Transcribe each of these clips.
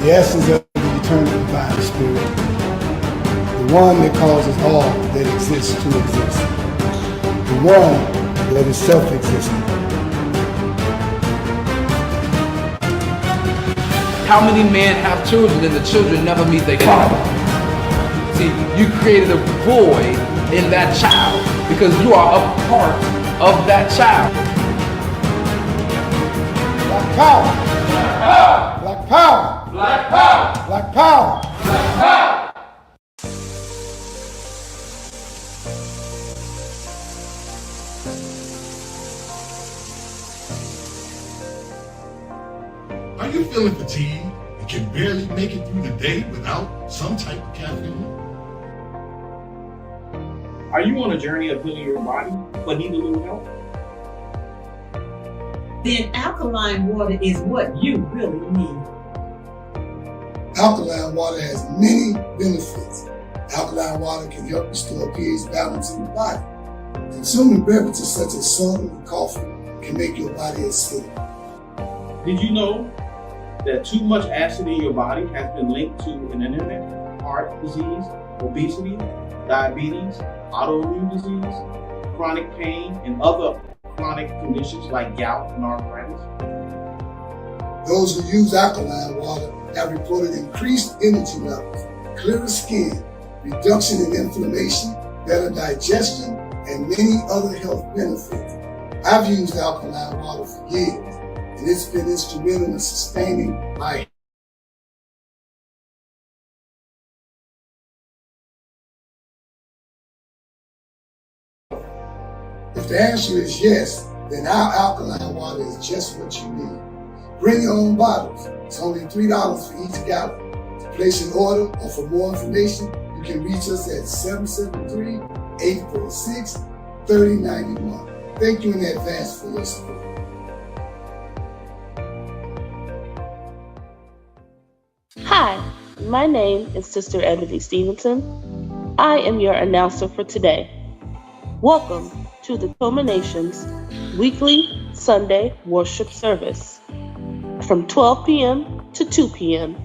the essence of the eternal divine spirit, the one that causes all that exists to exist, the one that is self-existent. How many men have children and the children never meet their father? See, you created a void in that child because you are a part of that child. Black power! Black power! Black power! Black power! Black power! Are you feeling fatigued and can barely make it through the day without some type of caffeine? Are you on a journey of healing your body but need a little help? Then alkaline water is what you really need. Alkaline water has many benefits. Alkaline water can help restore pH balance in the body. Consuming beverages such as soda and coffee can make your body acidic. Did you know that too much acid in your body has been linked to an anemia, heart disease, obesity, diabetes, autoimmune disease, chronic pain, and other chronic conditions like gout and arthritis? Those who use alkaline water have reported increased energy levels, clearer skin, reduction in inflammation, better digestion, and many other health benefits. I've used alkaline water for years, and it's been instrumental in sustaining my If the answer is yes, then our alkaline water is just what you need. Bring your own bottles. It's only $3 for each gallon. To place an order or for more information, you can reach us at 773-846-3091. Thank you in advance for your support. Hi, my name is Sister Ebony Stevenson. I am your announcer for today. Welcome to the Nationalists weekly Sunday worship service from 12 p.m. to 2 p.m.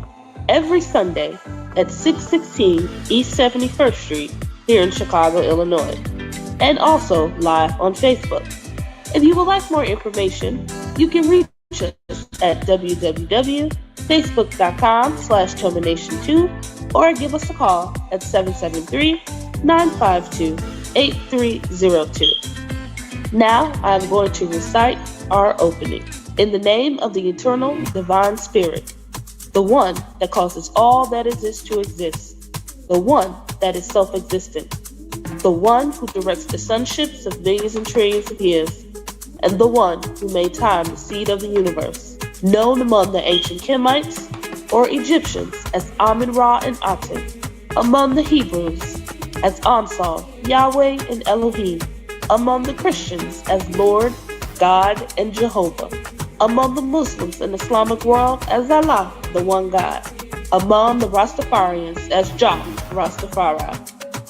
every Sunday at 616 East 71st Street here in Chicago, Illinois, and also live on Facebook. If you would like more information, you can reach us at www.facebook.com/termination2 or give us a call at 773-952-8302. Now I'm going to recite our opening. In the name of the eternal divine spirit, the one that causes all that exists to exist, the one that is self-existent, the one who directs the sunships of millions and trillions of years, and the one who made time the seed of the universe, known among the ancient Kemites or Egyptians as Amun-Ra and Aten, among the Hebrews as Ansar, Yahweh, and Elohim, among the Christians as Lord, God, and Jehovah, among the Muslims and Islamic world as Allah, the one God, among the Rastafarians as Jah Rastafari,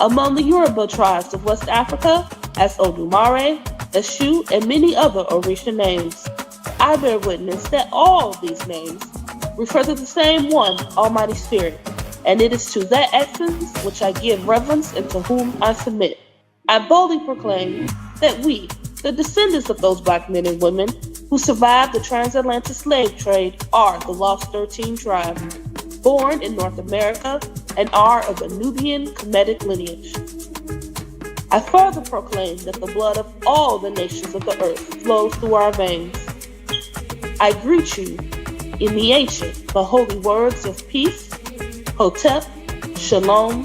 among the Yoruba tribes of West Africa as Odumare, Eshu, and many other Orisha names. I bear witness that all these names refer to the same one, Almighty Spirit, and it is to that essence which I give reverence and to whom I submit. I boldly proclaim that we, the descendants of those black men and women who survived the transatlantic slave trade, are the Lost 13 tribe, born in North America, and are of a Nubian Kemetic lineage. I further proclaim that the blood of all the nations of the earth flows through our veins. I greet you in the ancient but holy words of peace, Hotep, Shalom,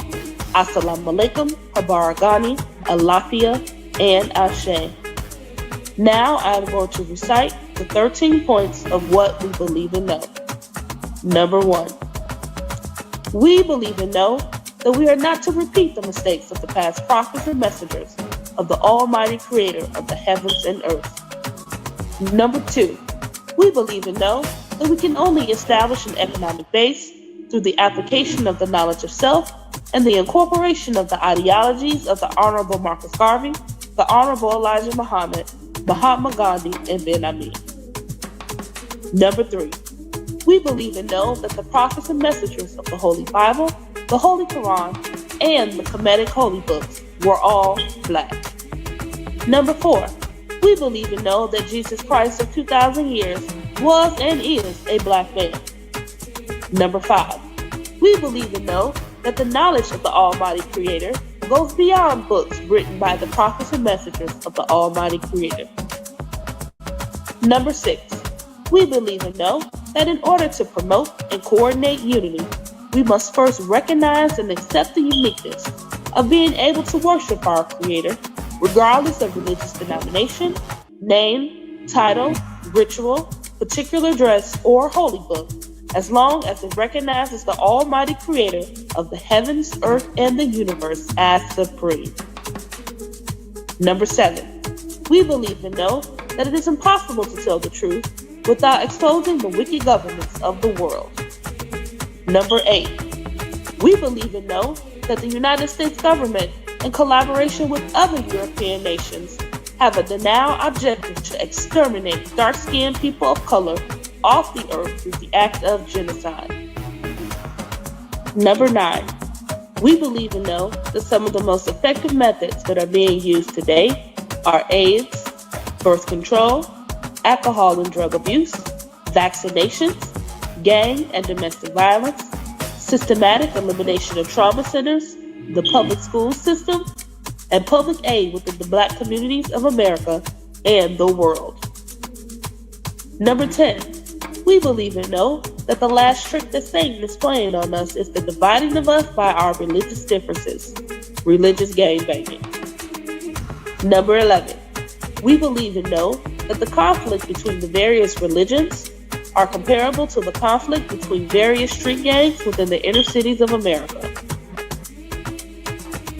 Assalamu alaikum, Habaragani, Alafia, and Ashe. Now I am going to recite the 13 points of what we believe and know. Number 1. We believe and know that we are not to repeat the mistakes of the past prophets and messengers of the Almighty Creator of the heavens and earth. Number 2. We believe and know that we can only establish an economic base through the application of the knowledge of self and the incorporation of the ideologies of the Honorable Marcus Garvey, the Honorable Elijah Muhammad, Mahatma Gandhi, and Ben Ami. Number 3. We believe and know that the prophets and messengers of the Holy Bible, the Holy Quran, and the Kemetic Holy Books were all black. Number 4, we believe and know that Jesus Christ of 2,000 years was and is a black man. Number 5, we believe and know that the knowledge of the Almighty Creator goes beyond books written by the prophets and messengers of the Almighty Creator. Number 6, we believe and know that in order to promote and coordinate unity, we must first recognize and accept the uniqueness of being able to worship our Creator, regardless of religious denomination, name, title, ritual, particular dress, or holy book, as long as it recognizes the Almighty Creator of the heavens, earth, and the universe as supreme. Number 7, we believe and know that it is impossible to tell the truth without exposing the wicked governments of the world. Number 8, we believe and know that the United States government, in collaboration with other European nations, have a denial objective to exterminate dark-skinned people of color off the earth through the act of genocide. Number 9, we believe and know that some of the most effective methods that are being used today are AIDS, birth control, alcohol and drug abuse, vaccinations, gang and domestic violence, systematic elimination of trauma centers, the public school system, and public aid within the black communities of America and the world. Number 10, we believe and know that the last trick that Satan is playing on us is the dividing of us by our religious differences, religious gangbanging. Number 11, we believe and know that the conflict between the various religions are comparable to the conflict between various street gangs within the inner cities of America.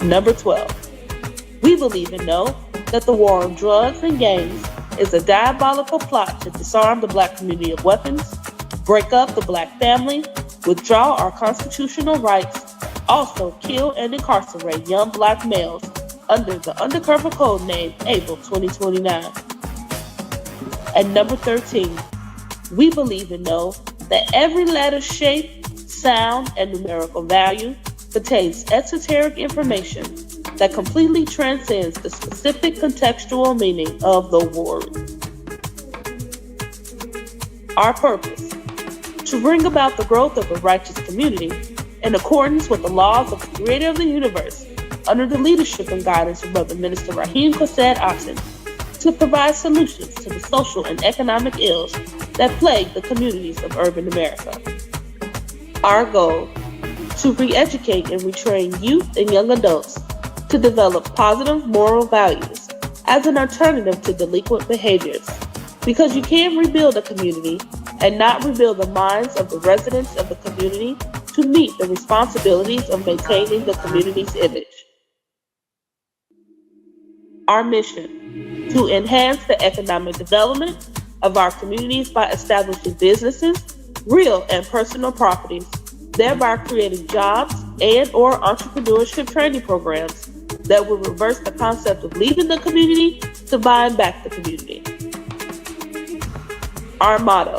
Number 12, we believe and know that the war on drugs and gangs is a diabolical plot to disarm the black community of weapons, break up the black family, withdraw our constitutional rights, also kill and incarcerate young black males under the undercover code name April 2029. And number 13, we believe and know that every letter, shape, sound, and numerical value contains esoteric information that completely transcends the specific contextual meaning of the word. Our purpose: to bring about the growth of a righteous community in accordance with the laws of the Creator of the universe, under the leadership and guidance of Brother Minister Raheem Quasad Otten, to provide solutions to the social and economic ills that plague the communities of urban America. Our goal: to re-educate and retrain youth and young adults to develop positive moral values as an alternative to delinquent behaviors, because you can't rebuild a community and not rebuild the minds of the residents of the community to meet the responsibilities of maintaining the community's image. Our mission: to enhance the economic development of our communities by establishing businesses, real and personal properties, thereby creating jobs and/or entrepreneurship training programs that will reverse the concept of leaving the community to buying back the community. Our motto: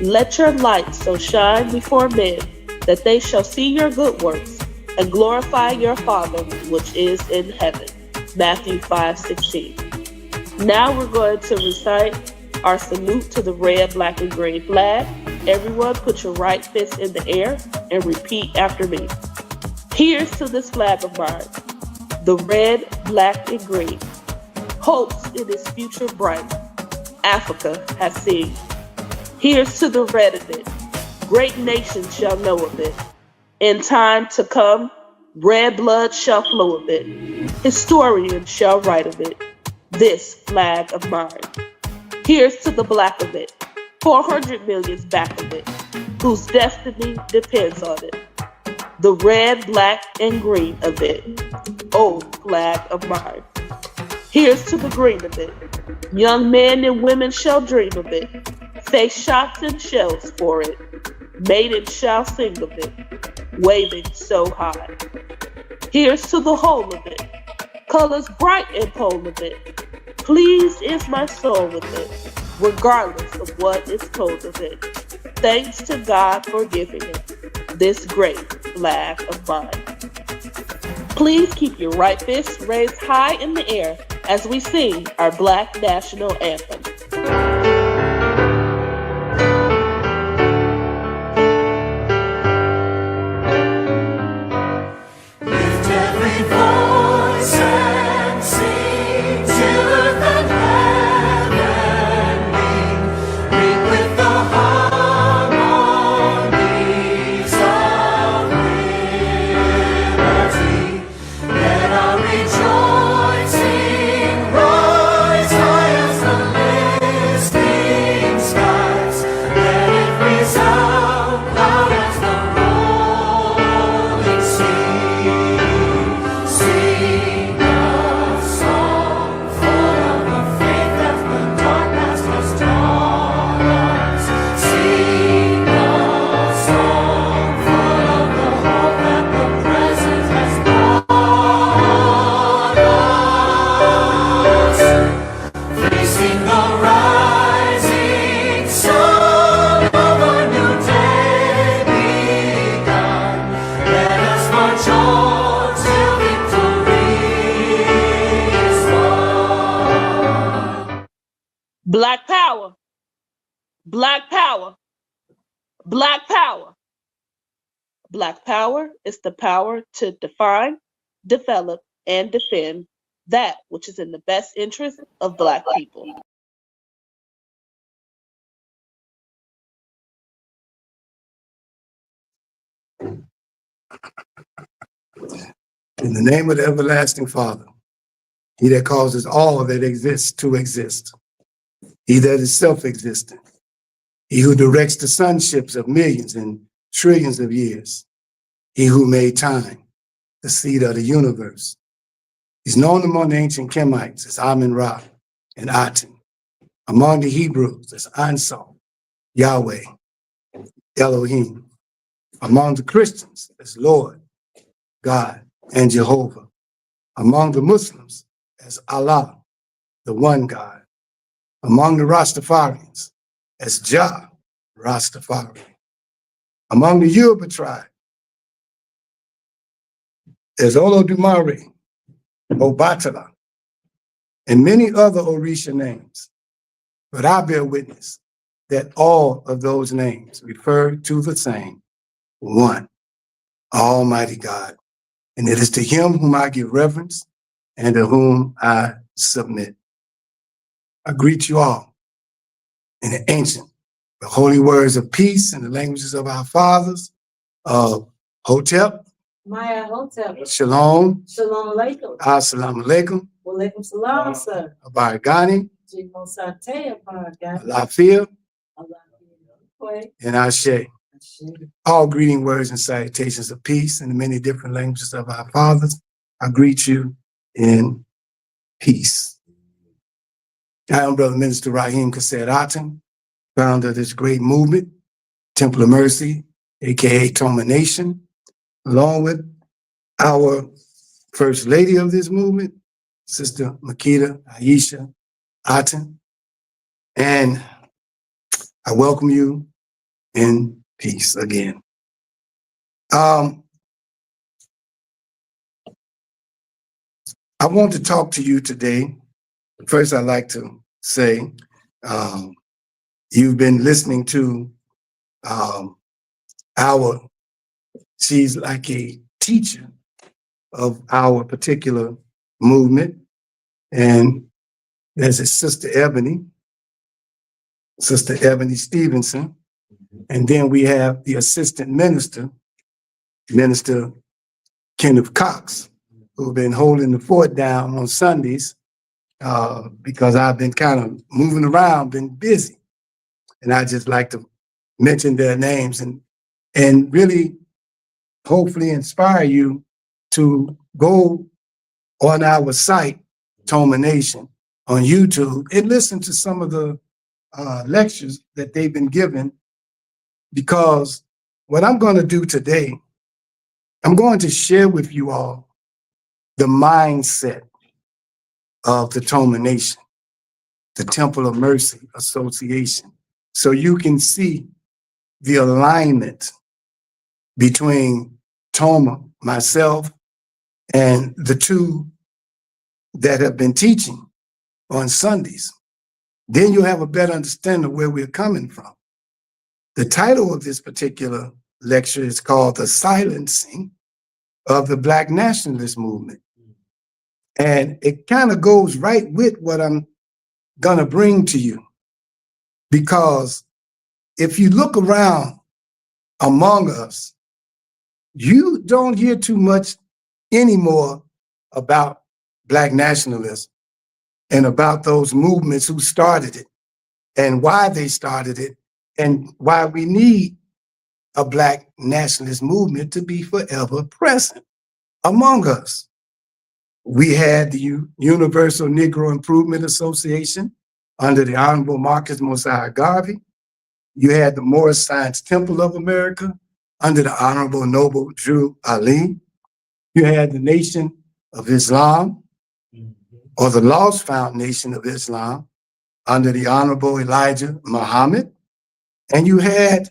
let your light so shine before men that they shall see your good works and glorify your Father which is in heaven. Matthew 5:16. Now we're going to recite our salute to the red, black, and green flag. Everyone put your right fist in the air and repeat after me. Here's to this flag of mine, the red, black, and green. Hopes in its future bright, Africa has seen. Here's to the red of it, great nations shall know of it. In time to come, red blood shall flow of it. Historians shall write of it, this flag of mine. Here's to the black of it, 400 million's back of it, whose destiny depends on it. The red, black, and green of it, oh flag of mine. Here's to the green of it, young men and women shall dream of it, face shots and shells for it, maidens shall sing of it, waving so high. Here's to the whole of it, colors bright and pole of it, pleased is my soul with it, regardless of what is told of it. Thanks to God for giving him this great flag of mine. Please keep your right fist raised high in the air as we sing our Black National Anthem. Lift every voice and sing till earth and heaven ring with the harmonies of liberty. Let our rejoicing rise high as the listening skies. Let it resound loud as the rolling sea. Sing a song full of the faith that the dark past has taught us. Sing a song full of the hope that the present has brought us. Facing the rising sun of a new day begun. Let us march on till victory is won. Black power, black power, black power. Black power is the power to define, develop, and defend that which is in the best interest of Black people. In the name of the everlasting Father, he that causes all that exists to exist, he that is self-existent, he who directs the sunships of millions and trillions of years, he who made time, the seed of the universe. He's known among the ancient Kemites as Amun-Ra and Aten, among the Hebrews as Ansar, Yahweh, Elohim, among the Christians as Lord, God, and Jehovah, among the Muslims as Allah, the one God, among the Rastafarians as Jah, Rastafari, among the Yoruba tribe as Olodumare, Obatala, and many other Orisha names. But I bear witness that all of those names refer to the same one, Almighty God. And it is to him whom I give reverence and to whom I submit. I greet you all in the ancient, the holy words of peace in the languages of our fathers, of Hotep, Maya Hotep. Shalom, Shalom Alaikum. Assalamu alaikum, Walaikum salam, sir. Abarigani, Jimo Sante Aparaga. Alafia, Allah. and Ashe. All greeting words and salutations of peace in the many different languages of our fathers. I greet you in peace. I am Brother Minister Raheem Kassed Aten, founder of this great movement, Temple of Mercy, aka Toma Nation, along with our First Lady of this movement, Sister Makita Aisha Aten. And I welcome you in peace again. I want to talk to you today. First, I'd like to say you've been listening to she's like a teacher of our particular movement, and there's a Sister Ebony Stevenson, and then we have the assistant minister, Minister Kenneth Cox, who've been holding the fort down on Sundays because I've been kind of moving around, been busy. And I just like to mention their names and really hopefully inspire you to go on our site, Toma Nation, on YouTube and listen to some of the lectures that they've been given, because what I'm going to do today, I'm going to share with you all the mindset of the Toma Nation, the Temple of Mercy Association, so you can see the alignment between Toma, myself, and the two that have been teaching on Sundays, then you'll have a better understanding of where we're coming from. The title of this particular lecture is called The Silencing of the Black Nationalist Movement. And it kind of goes right with what I'm gonna bring to you. Because if you look around among us, you don't hear too much anymore about Black nationalism and about those movements who started it and why they started it and why we need a Black nationalist movement to be forever present among us. We had the Universal Negro Improvement Association under the Honorable Marcus Mosiah Garvey. You had the Moorish Science Temple of America under the Honorable Noble Drew Ali. You had the Nation of Islam, or the Lost Found Nation of Islam, under the Honorable Elijah Muhammad. And you had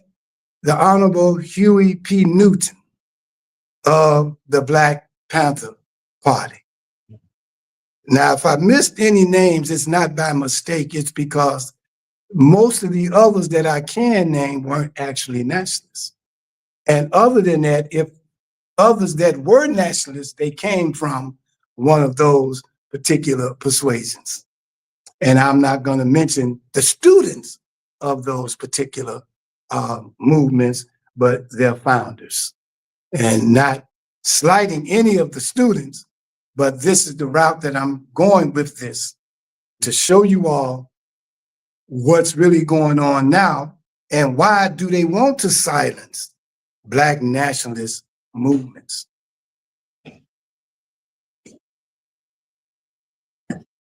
the Honorable Huey P. Newton of the Black Panther Party. Now, if I missed any names, it's not by mistake. It's because most of the others that I can name weren't actually nationalists. And other than that, if others that were nationalists, they came from one of those particular persuasions. And I'm not going to mention the students of those particular movements, but their founders. And not slighting any of the students, but this is the route that I'm going with this, to show you all what's really going on now and why do they want to silence Black nationalist movements.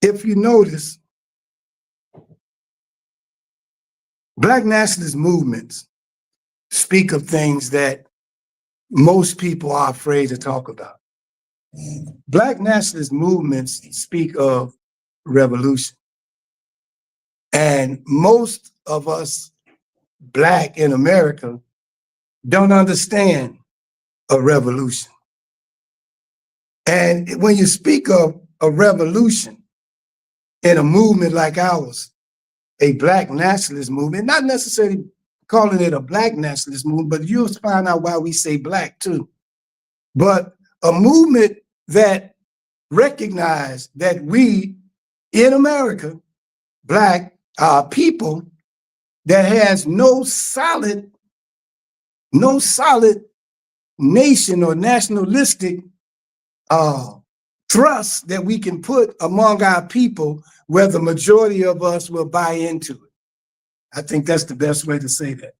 If you notice, Black nationalist movements speak of things that most people are afraid to talk about. Black nationalist movements speak of revolution. And most of us Black in America don't understand a revolution. And when you speak of a revolution in a movement like ours, a Black nationalist movement, not necessarily calling it a Black nationalist movement, but you'll find out why we say Black too. But a movement that recognized that we in America, Black people, that has no solid nation or nationalistic thrust that we can put among our people where the majority of us will buy into it. I think that's the best way to say that.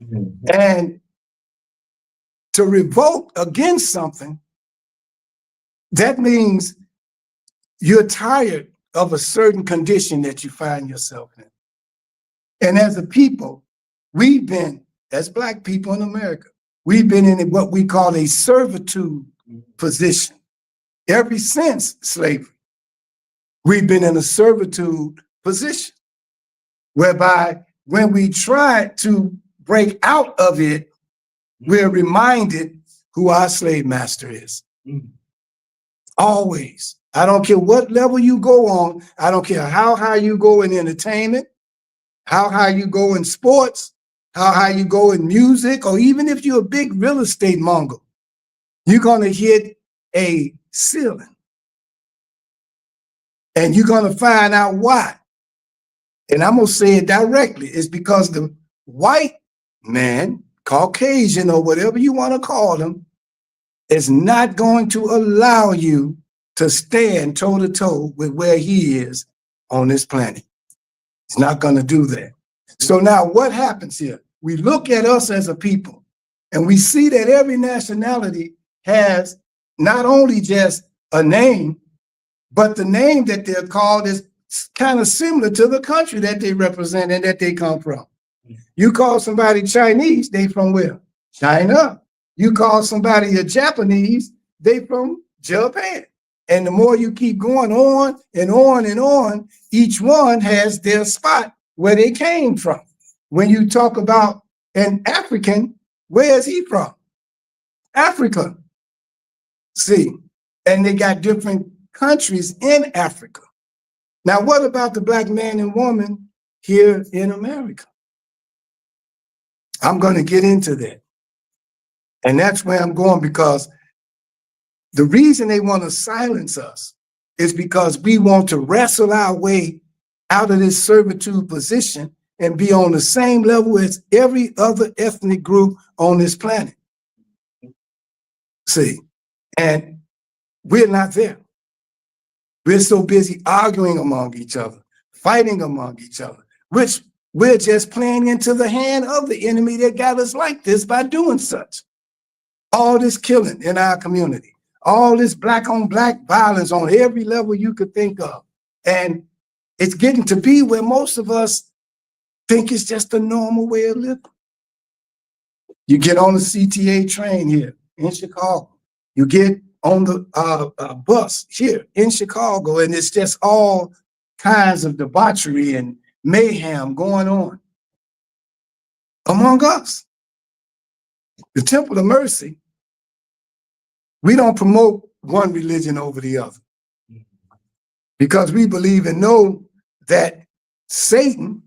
Mm-hmm. And to revolt against something, that means you're tired of a certain condition that you find yourself in. And as a people, we've been, as Black people in America, we've been in what we call a servitude position. Ever since slavery, we've been in a servitude position, whereby when we try to break out of it, we're reminded who our slave master is. Always. I don't care what level you go on. I don't care how high you go in entertainment, how high you go in sports, how high you go in music, or even if you're a big real estate mogul, you're going to hit a ceiling. And you're going to find out why. And I'm going to say it directly. It's because the white man, Caucasian, or whatever you want to call him, is not going to allow you to stand toe-to-toe with where he is on this planet. It's not going to do that. So now what happens here? We look at us as a people, and we see that every nationality has not only just a name, but the name that they're called is kind of similar to the country that they represent and that they come from. You call somebody Chinese, they from where? China. You call somebody a Japanese, they from Japan. And the more you keep going on and on and on, each one has their spot where they came from. When you talk about And African, where is he from? Africa. See, and they got different countries in Africa. Now, what about the black man and woman here in America? I'm going to get into that. And that's where I'm going, because the reason they want to silence us is because we want to wrestle our way out of this servitude position and be on the same level as every other ethnic group on this planet. See, and we're not there. We're so busy arguing among each other, fighting among each other, which we're just playing into the hand of the enemy that got us like this by doing such. All this killing in our community, all this black on black violence on every level you could think of. And it's getting to be where most of us think it's just a normal way of living. You get on the CTA train here in Chicago. You get on the bus here in Chicago, and it's just all kinds of debauchery and mayhem going on among us. The Temple of Mercy, we don't promote one religion over the other, because we believe and know that Satan,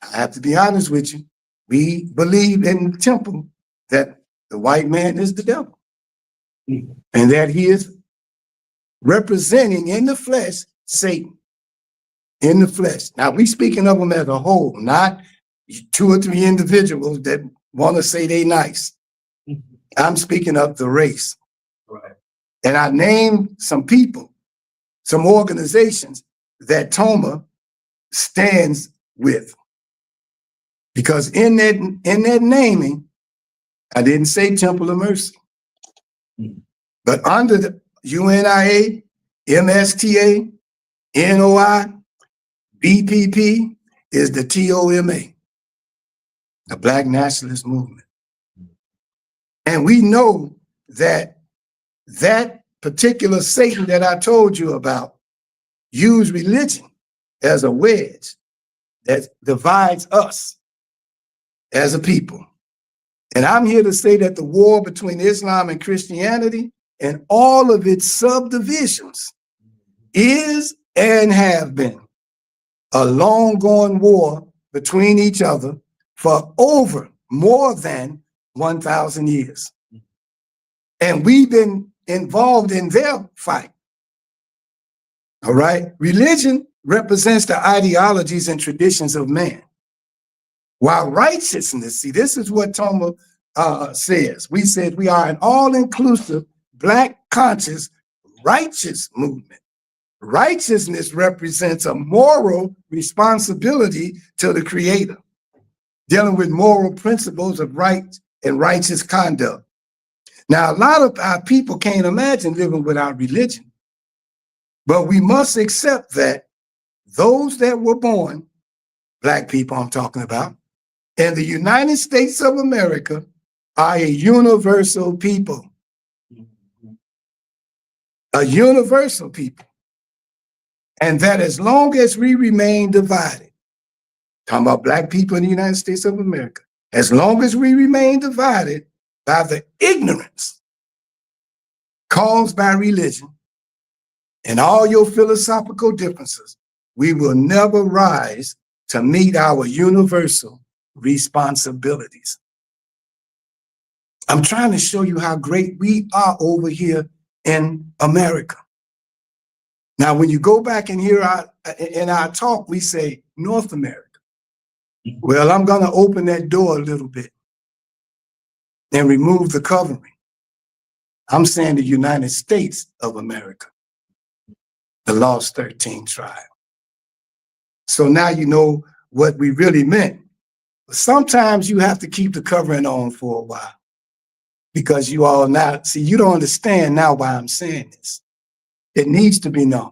I have to be honest with you, we believe in the temple that the white man is the devil, and that he is representing in the flesh Satan, in the flesh. Now, we speaking of them as a whole, not 2 or 3 individuals that want to say they nice. I'm speaking of the race. Right. And I named some people, some organizations that Toma stands with. Because in that naming, I didn't say Temple of Mercy. But under the UNIA, MSTA, NOI, BPP is the TOMA, the Black Nationalist Movement. And we know that that particular Satan that I told you about used religion as a wedge that divides us as a people. And I'm here to say that the war between Islam and Christianity and all of its subdivisions is and have been a long-going war between each other for over more than 1,000 years. And we've been involved in their fight. All right? Religion represents the ideologies and traditions of man, while righteousness, see, this is what Toma says. We said we are an all-inclusive, black conscious, righteous movement. Righteousness represents a moral responsibility to the Creator, dealing with moral principles of right and righteous conduct. Now, a lot of our people can't imagine living without religion, but we must accept that those that were born, black people I'm talking about, in the United States of America are a universal people. A universal people. And that as long as we remain divided, talking about black people in the United States of America, as long as we remain divided by the ignorance caused by religion and all your philosophical differences, we will never rise to meet our universal responsibilities. I'm trying to show you how great we are over here in America. Now, when you go back and hear in our talk, we say North America. Well, I'm going to open that door a little bit and remove the covering. I'm saying the United States of America, the Lost 13 tribe. So now you know what we really meant. But sometimes you have to keep the covering on for a while, because you all now, see, you don't understand now why I'm saying this. It needs to be known.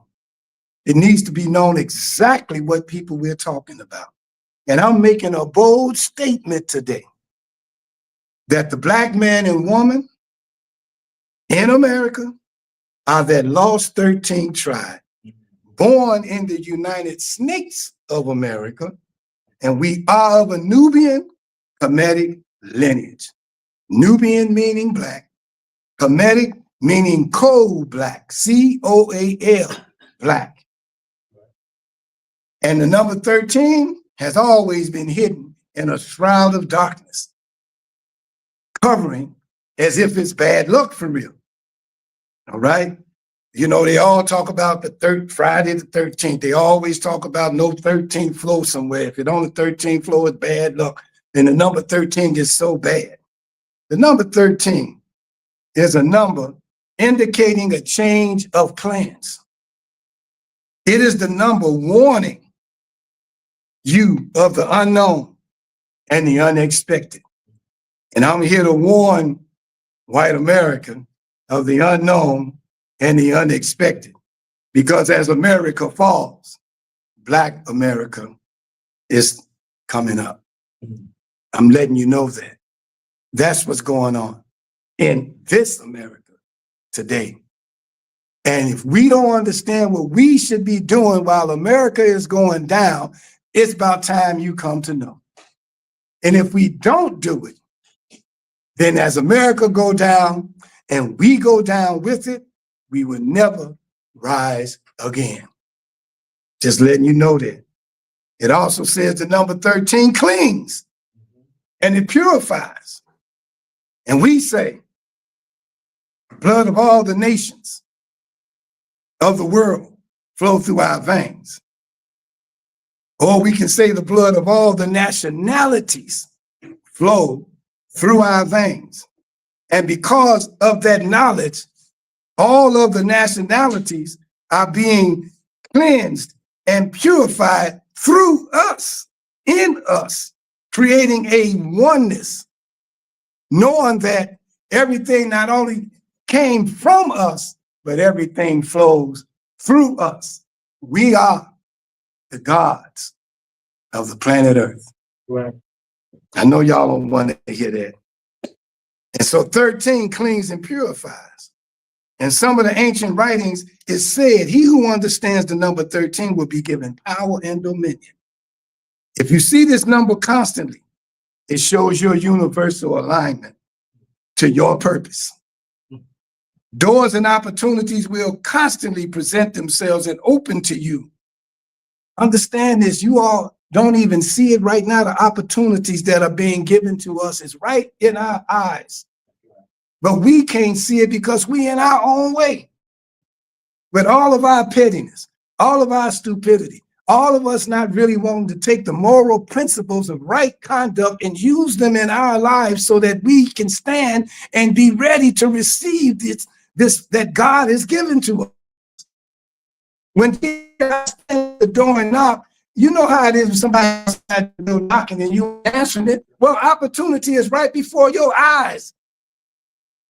It needs to be known exactly what people we're talking about. And I'm making a bold statement today that the black man and woman in America are that lost 13 tribe, born in the United Snakes of America, and we are of a Nubian Kemetic lineage. Nubian meaning black, Kemetic meaning coal black, C-O-A-L, black. And the number 13 has always been hidden in a shroud of darkness, covering as if it's bad luck for real. All right? You know, they all talk about the Friday the 13th. They always talk about no 13th flow somewhere. If it on the 13th flow, it's bad luck. Then the number 13 gets so bad. The number 13 is a number indicating a change of plans. It is the number warning you of the unknown and the unexpected. And I'm here to warn white America of the unknown and the unexpected. Because as America falls, Black America is coming up. I'm letting you know that. That's what's going on in this America today. And if we don't understand what we should be doing while America is going down, it's about time you come to know. And if we don't do it, then as America go down and we go down with it, we will never rise again. Just letting you know that. It also says the number 13 cleans and it purifies. And we say, the blood of all the nations of the world flow through our veins. Or we can say the blood of all the nationalities flow through our veins. And because of that knowledge, all of the nationalities are being cleansed and purified through us, in us, creating a oneness, knowing that everything not only came from us, but everything flows through us. We are the gods of the planet Earth. Right. I know y'all don't want to hear that. And so 13 cleans and purifies. In some of the ancient writings, it said, he who understands the number 13 will be given power and dominion. If you see this number constantly, it shows your universal alignment to your purpose. Doors and opportunities will constantly present themselves and open to you. Understand this, you all don't even see it right now. The opportunities that are being given to us is right in our eyes. But we can't see it because we in our own way. With all of our pettiness, all of our stupidity, all of us not really wanting to take the moral principles of right conduct and use them in our lives so that we can stand and be ready to receive this that God has given to us. When you stand at the door and knock, you know how it is when somebody's at the door knocking and you answering it. Well, opportunity is right before your eyes.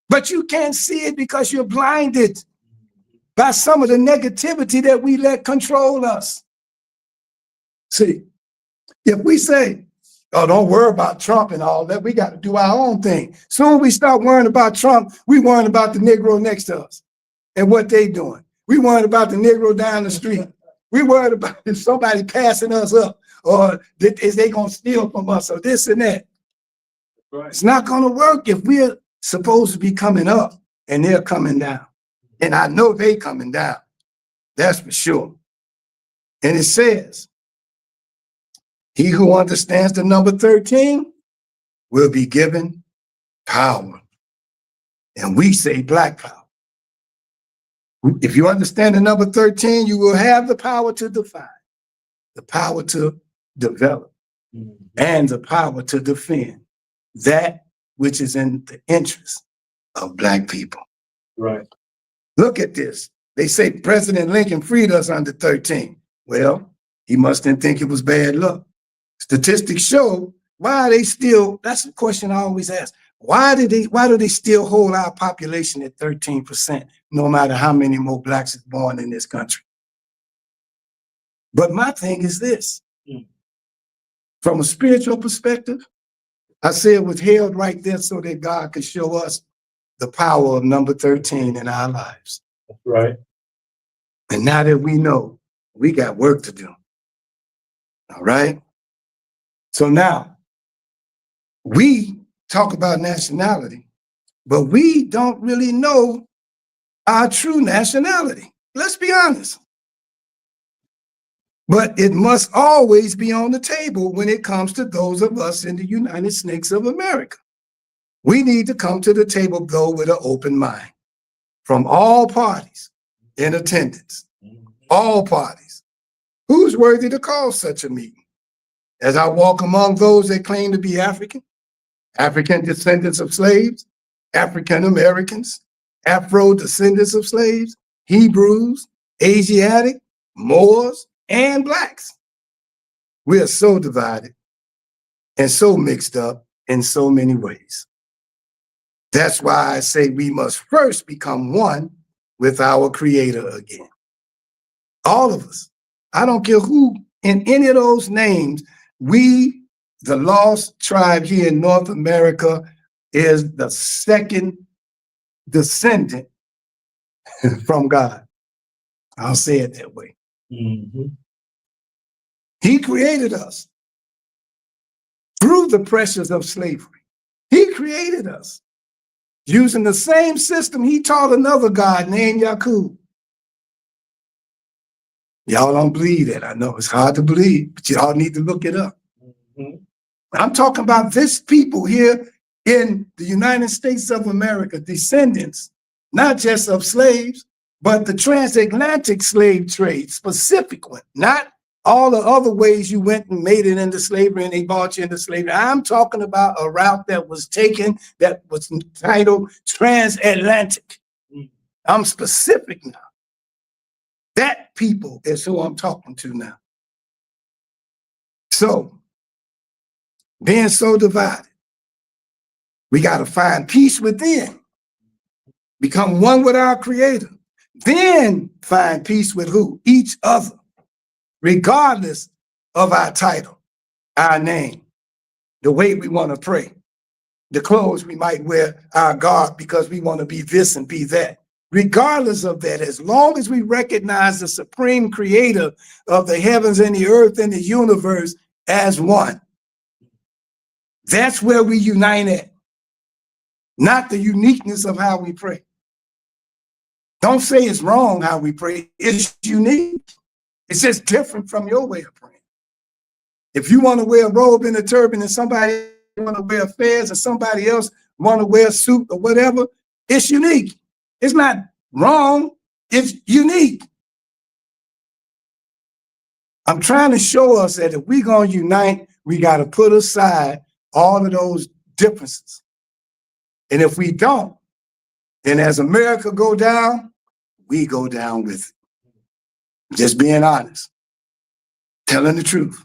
But you can't see it because you're blinded by some of the negativity that we let control us. See, if we say, oh, don't worry about Trump and all that, we got to do our own thing. Soon we start worrying about Trump, we worrying about the Negro next to us and what they doing. We worrying about the Negro down the street. We worried about if somebody passing us up or is they going to steal from us or this and that. Right. It's not going to work if we're supposed to be coming up and they're coming down. And I know they coming down. That's for sure. And it says, he who understands the number 13 will be given power. And we say black power. If you understand the number 13, you will have the power to define, the power to develop, and the power to defend that which is in the interest of black people. Right. Look at this. They say President Lincoln freed us under 13. Well, he must didn't think it was bad luck. Statistics show why are they still, that's the question I always ask. Why do they still hold our population at 13%, no matter how many more blacks is born in this country? But my thing is this. From a spiritual perspective, I say it was held right there so that God could show us the power of number 13 in our lives. Right. And now that we know, we got work to do. All right? So now, We talk about nationality, but we don't really know our true nationality. Let's be honest. But it must always be on the table when it comes to those of us in the United States of America. We need to come to the table, though, with an open mind from all parties in attendance, all parties. Who's worthy to call such a meeting? As I walk among those that claim to be African, African descendants of slaves, African Americans, Afro descendants of slaves, Hebrews, Asiatic, Moors, and Blacks. We are so divided and so mixed up in so many ways. That's why I say we must first become one with our Creator again. All of us. I don't care who in any of those names, we, the lost tribe here in North America, is the second descendant from God. I'll say it that way. Mm-hmm. He created us through the pressures of slavery. He created us using the same system he taught another God named Yakub. Y'all don't believe that. I know it's hard to believe, but y'all need to look it up. Mm-hmm. I'm talking about this people here in the United States of America, descendants, not just of slaves, but the transatlantic slave trade, specific one, not all the other ways you went and made it into slavery and they bought you into slavery. I'm talking about a route that was taken that was entitled transatlantic. I'm specific now. That people is who I'm talking to now. So, being so divided, we got to find peace within, become one with our Creator, then find peace with who? Each other, regardless of our title, our name, the way we want to pray, the clothes we might wear, our garb, because we want to be this and be that. Regardless of that, as long as we recognize the supreme creator of the heavens and the earth and the universe as one, that's where we unite at, not the uniqueness of how we pray. Don't say it's wrong how we pray. It's unique. It's just different from your way of praying. If you want to wear a robe and a turban and somebody want to wear fez and somebody else want to wear a suit or whatever, it's unique. It's not wrong, it's unique. I'm trying to show us that if we're going to unite, we got to put aside all of those differences. And if we don't, then as America go down, we go down with it. Just being honest, telling the truth.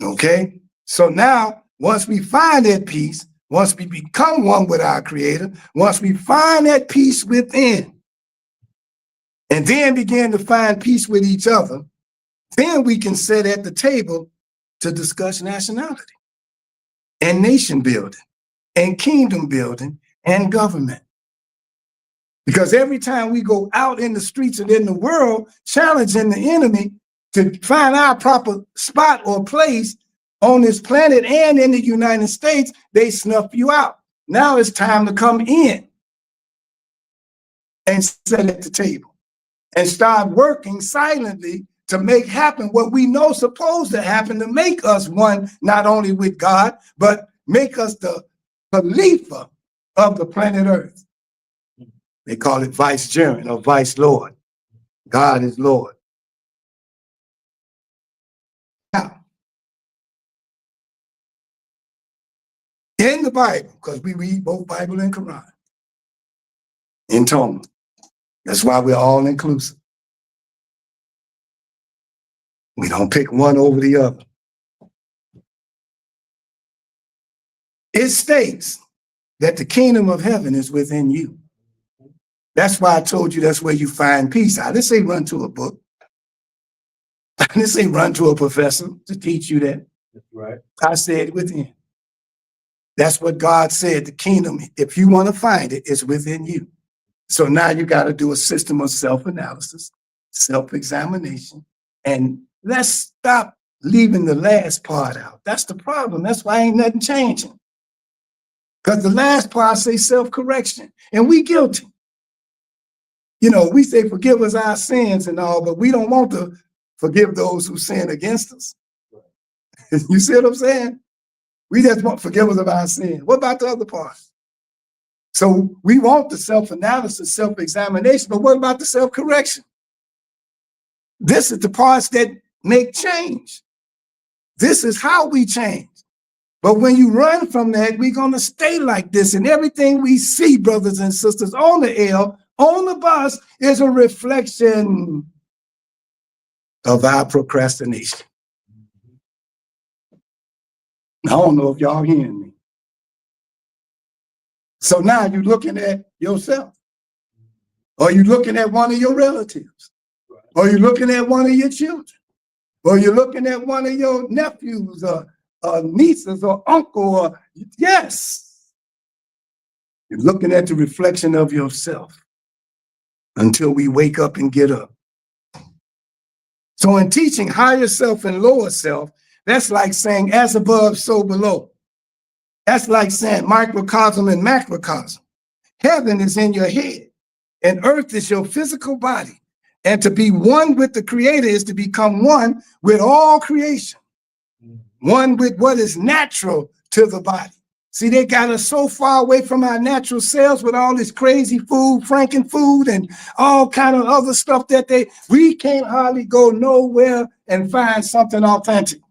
Okay? So now, once we find that peace, once we become one with our Creator, once we find that peace within, and then begin to find peace with each other, then we can sit at the table to discuss nationality and nation building and kingdom building and government. Because every time we go out in the streets and in the world challenging the enemy to find our proper spot or place on this planet and in the United States, they snuff you out. Now it's time to come in and sit at the table and start working silently to make happen what we know supposed to happen to make us one, not only with God, but make us the Khalifa of the planet Earth. They call it vicegerent or vice Lord. God is Lord. Now, in the Bible, because we read both Bible and Quran, in Talmud, that's why we're all inclusive. We don't pick one over the other. It states that the kingdom of heaven is within you. That's why I told you that's where you find peace. I didn't say run to a book. I didn't say run to a professor to teach you that. That's right. I said within. That's what God said. The kingdom, if you want to find it, is within you. So now you got to do a system of self-analysis, self-examination, and let's stop leaving the last part out. That's the problem. That's why ain't nothing changing. Because the last part says self-correction, and we guilty. You know, we say forgive us our sins and all, but we don't want to forgive those who sin against us. You see what I'm saying? We just want forgive us of our sin. What about the other part? So we want the self-analysis, self-examination, but what about the self-correction? This is the parts that make change. This is how we change. But when you run from that, we're going to stay like this. And everything we see, brothers and sisters, on the L, on the bus, is a reflection of our procrastination. I don't know if y'all hearing me. So now you're looking at yourself. Or you're looking at one of your relatives. Or you're looking at one of your children. Or you're looking at one of your nephews or nieces or uncle. Or, yes. You're looking at the reflection of yourself until we wake up and get up. So in teaching higher self and lower self, that's like saying as above, so below. That's like saying microcosm and macrocosm. Heaven is in your head and earth is your physical body. And to be one with the Creator is to become one with all creation. One with what is natural to the body. See, they got us so far away from our natural selves with all this crazy food, Franken food, and all kind of other stuff that we can't hardly go nowhere and find something authentic.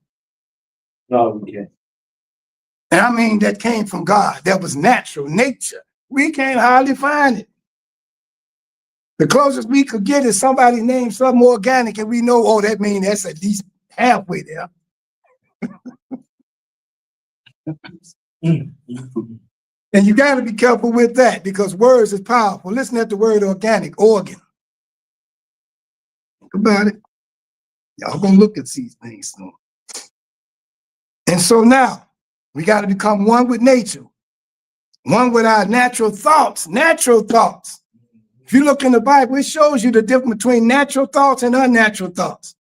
No, we can't. And I mean, that came from God. That was natural, nature. We can't hardly find it. The closest we could get is somebody named something organic, and we know, oh, that means that's at least halfway there. And you got to be careful with that because words is powerful. Listen at the word organic, organ. Think about it. Y'all gonna look at these things soon. And so now we got to become one with nature, one with our natural thoughts, natural thoughts. If you look in the Bible, it shows you the difference between natural thoughts and unnatural thoughts.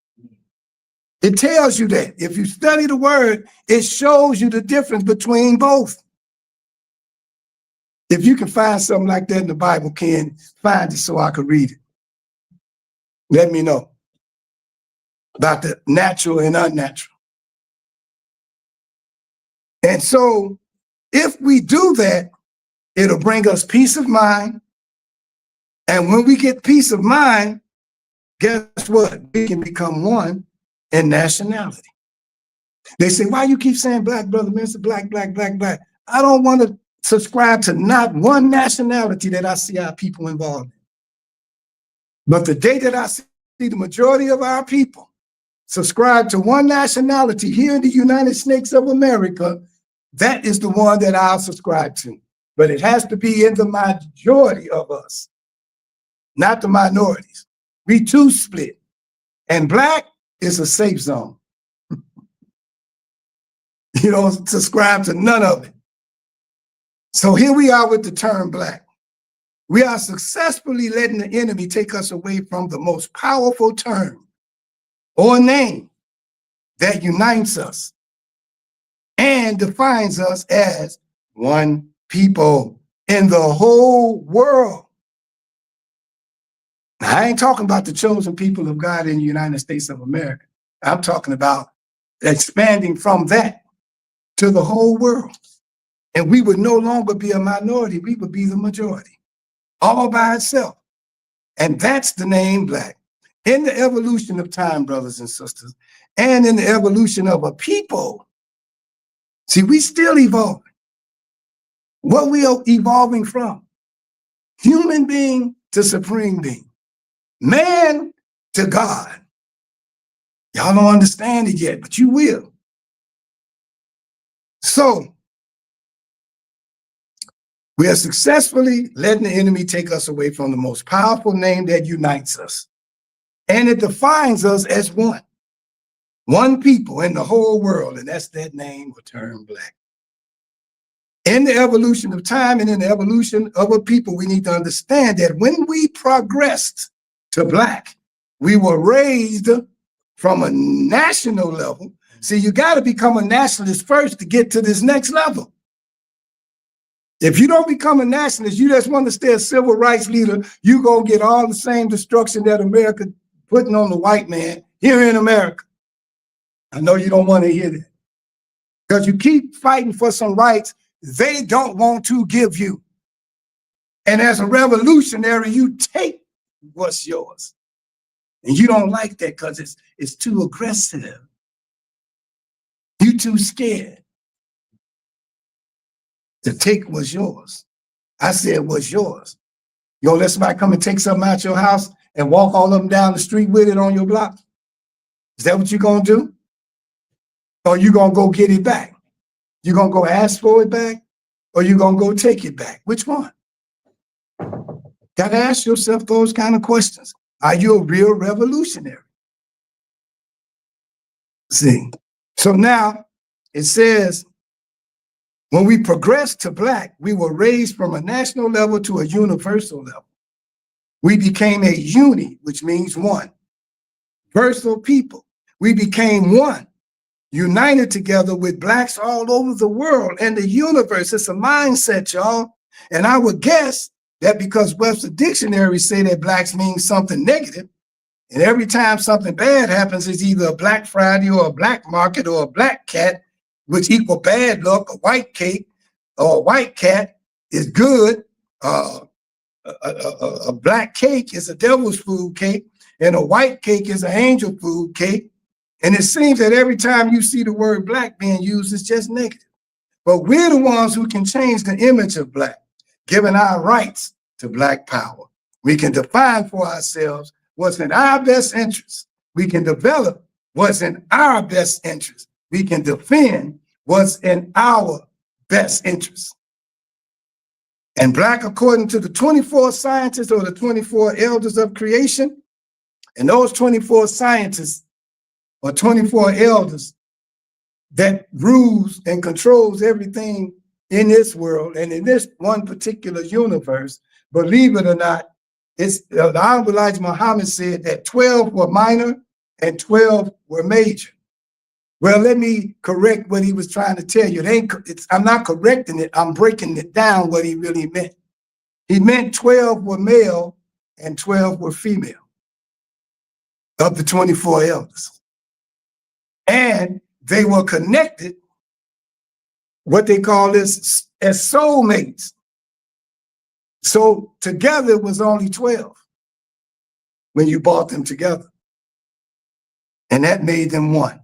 It tells you that. If you study the word, it shows you the difference between both. If you can find something like that in the Bible, Ken, find it so I can read it. Let me know about the natural and unnatural. And so if we do that, it'll bring us peace of mind. And when we get peace of mind, guess what? We can become one in nationality. They say, why you keep saying black, brother minister, black, black, black, black? I don't want to subscribe to not one nationality that I see our people involved in. But the day that I see the majority of our people subscribe to one nationality here in the United States of America, that is the one that I'll subscribe to. But it has to be in the majority of us, not the minorities. We too split. And black is a safe zone. You don't subscribe to none of it. So here we are with the term black. We are successfully letting the enemy take us away from the most powerful term or name that unites us and defines us as one people in the whole world. Now, I ain't talking about the chosen people of God in the United States of America. I'm talking about expanding from that to the whole world. And we would no longer be a minority, we would be the majority, all by itself. And that's the name black. In the evolution of time, brothers and sisters, and in the evolution of a people, see, we still evolving. What we are evolving from? Human being to supreme being. Man to God. Y'all don't understand it yet, but you will. So, we are successfully letting the enemy take us away from the most powerful name that unites us. And it defines us as one. One people in the whole world, and that's that name or term black. In the evolution of time and in the evolution of a people, we need to understand that when we progressed to black, we were raised from a national level See, you got to become a nationalist first to get to this next level. If you don't become a nationalist, you just want to stay a civil rights leader, you going to get all the same destruction that America putting on the white man here in America. I know you don't want to hear that. Because you keep fighting for some rights they don't want to give you. And as a revolutionary, you take what's yours. And you don't like that because it's too aggressive. You too scared to take what's yours. I said what's yours. You gonna let somebody come and take something out your house and walk all of them down the street with it on your block? Is that what you're gonna do? Or you gonna go get it back? You gonna go ask for it back? Or you gonna go take it back? Which one? Gotta ask yourself those kind of questions. Are you a real revolutionary? See, so now it says, when we progressed to black, we were raised from a national level to a universal level. We became a uni, which means one. Versal people. We became one, united together with blacks all over the world and the universe. It's a mindset, y'all. And I would guess that because Webster Dictionary say that blacks mean something negative, and every time something bad happens, it's either a Black Friday or a black market or a black cat, which equal bad luck. A white cake or a white cat is good. A black cake is a devil's food cake, and a white cake is an angel food cake. And it seems that every time you see the word black being used, it's just negative. But we're the ones who can change the image of black, giving our rights to black power. We can define for ourselves what's in our best interest. We can develop what's in our best interest. We can defend what's in our best interest. And black, according to the 24 scientists or the 24 elders of creation, and those 24 scientists or 24 elders that rules and controls everything in this world and in this one particular universe, believe it or not, it's the Honorable Elijah Muhammad said that 12 were minor and 12 were major. Well, let me correct what he was trying to tell you. I'm not correcting it. I'm breaking it down what he really meant. He meant 12 were male and 12 were female of the 24 elders. And they were connected, what they call this, as soulmates. So together was only 12 when you brought them together. And that made them one.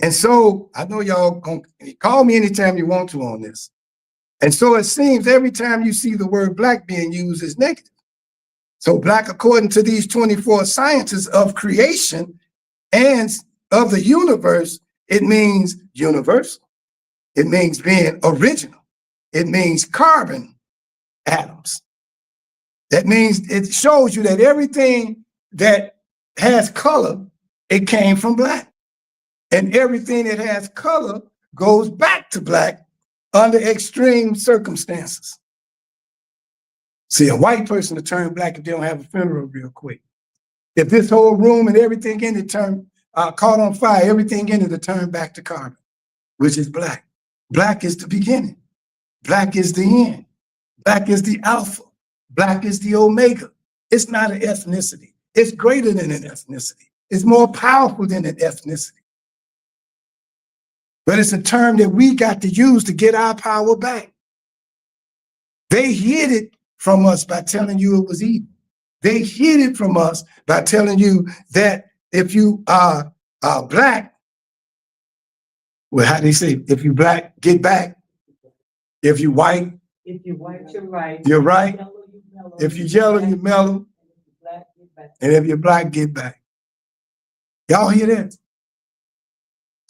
And so I know y'all gonna call me anytime you want to on this. And so it seems every time you see the word black being used is negative. So black, according to these 24 scientists of creation and of the universe, it means universal. It means being original. It means carbon atoms. That means it shows you that everything that has color, it came from black. And everything that has color goes back to black under extreme circumstances. See, a white person to turn black if they don't have a funeral real quick. If this whole room and everything in it caught on fire, everything in it to turn back to carbon, which is black. Black is the beginning. Black is the end. Black is the alpha. Black is the omega. It's not an ethnicity. It's greater than an ethnicity. It's more powerful than an ethnicity. But it's a term that we got to use to get our power back. They hid it from us by telling you it was evil. They hid it from us by telling you that if you are black, well, how do they say? If you black, get back. If you white, If you're white, you're right. You're right. Yellow, you mellow. If you're yellow, you're mellow. Black, get back. And if you're black, get back. Y'all hear that?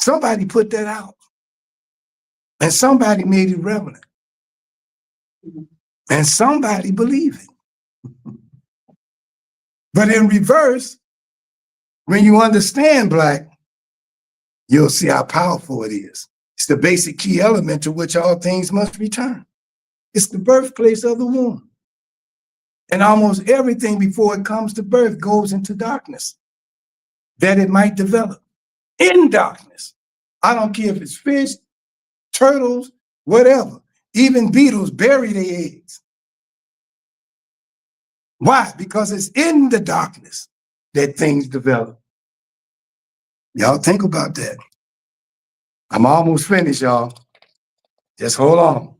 Somebody put that out. And somebody made it relevant. And somebody believed it. But in reverse, when you understand black, you'll see how powerful it is. It's the basic key element to which all things must return. It's the birthplace of the womb. And almost everything before it comes to birth goes into darkness, that it might develop in darkness. I don't care if it's fish, turtles, whatever. Even beetles bury their eggs. Why? Because it's in the darkness that things develop. Y'all think about that. I'm almost finished, y'all. Just hold on.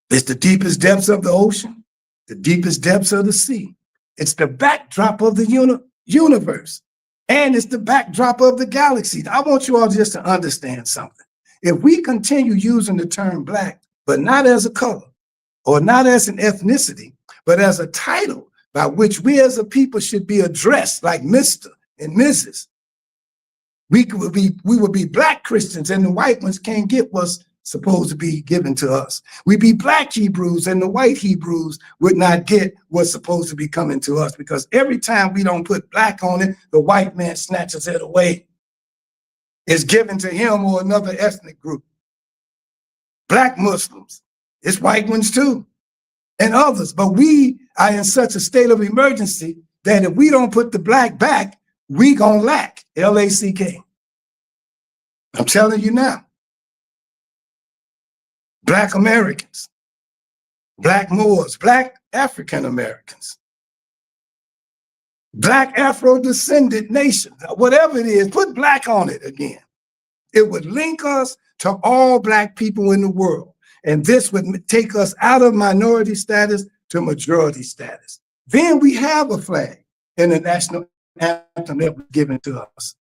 It's the deepest depths of the ocean, the deepest depths of the sea. It's the backdrop of the universe. And it's the backdrop of the galaxy. I want you all just to understand something. If we continue using the term black, but not as a color, or not as an ethnicity, but as a title by which we as a people should be addressed like Mr. and Mrs., we would be black Christians and the white ones can't get what's supposed to be given to us. We'd be black Hebrews and the white Hebrews would not get what's supposed to be coming to us, because every time we don't put black on it, the white man snatches it away. It's given to him or another ethnic group. Black Muslims, it's white ones too, and others. But we are in such a state of emergency that if we don't put the black back, we gonna lack, L-A-C-K. I'm telling you now. Black Americans, black Moors, black African Americans, black Afro-descendant nations, whatever it is, put black on it again. It would link us to all black people in the world. And this would take us out of minority status to majority status. Then we have a flag in the national anthem that was given to us.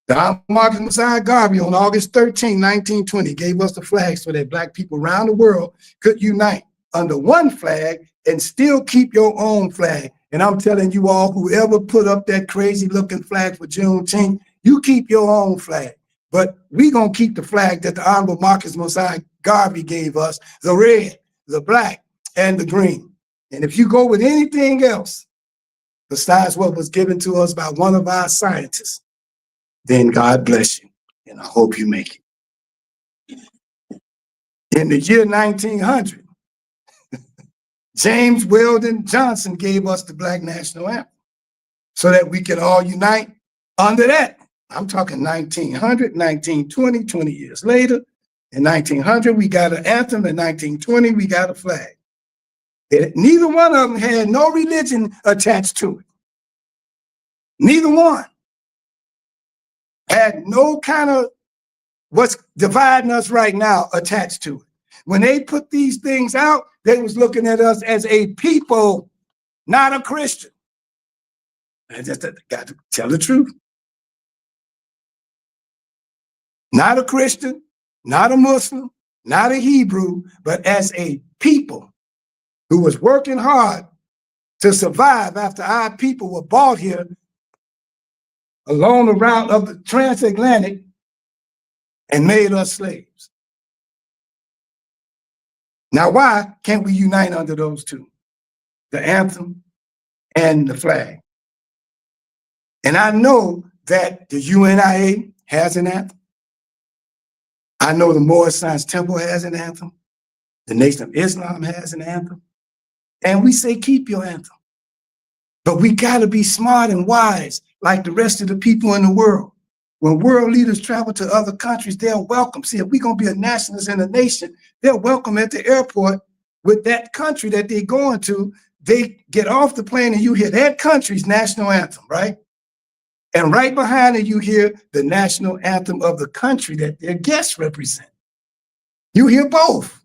The Honorable Marcus Messiah Garvey on August 13, 1920 gave us the flag so that black people around the world could unite under one flag and still keep your own flag. And I'm telling you all, whoever put up that crazy looking flag for Juneteenth, you keep your own flag. But we gonna keep the flag that the Honorable Marcus Messiah Garvey gave us, the red, the black, and the green. And if you go with anything else besides what was given to us by one of our scientists, then God bless you, and I hope you make it. In the year 1900, James Weldon Johnson gave us the Black National Anthem so that we could all unite under that. I'm talking 1900, 1920, 20 years later. In 1900, we got an anthem. In 1920, we got a flag. Neither one of them had no religion attached to it. Neither one had no kind of what's dividing us right now attached to it. When they put these things out, they was looking at us as a people, not a Christian. I just got to tell the truth. Not a Christian, not a Muslim, not a Hebrew, but as a people who was working hard to survive after our people were brought here along the route of the transatlantic and made us slaves. Now, why can't we unite under those two? The anthem and the flag. And I know that the UNIA has an anthem. I know the Moorish Science Temple has an anthem. The Nation of Islam has an anthem. And we say, keep your anthem. But we gotta be smart and wise like the rest of the people in the world. When world leaders travel to other countries, they're welcome. See, if we're gonna be a nationalist in a nation, they're welcome at the airport with that country that they're going to. They get off the plane and you hear that country's national anthem, right? And right behind it, you hear the national anthem of the country that their guests represent. You hear both.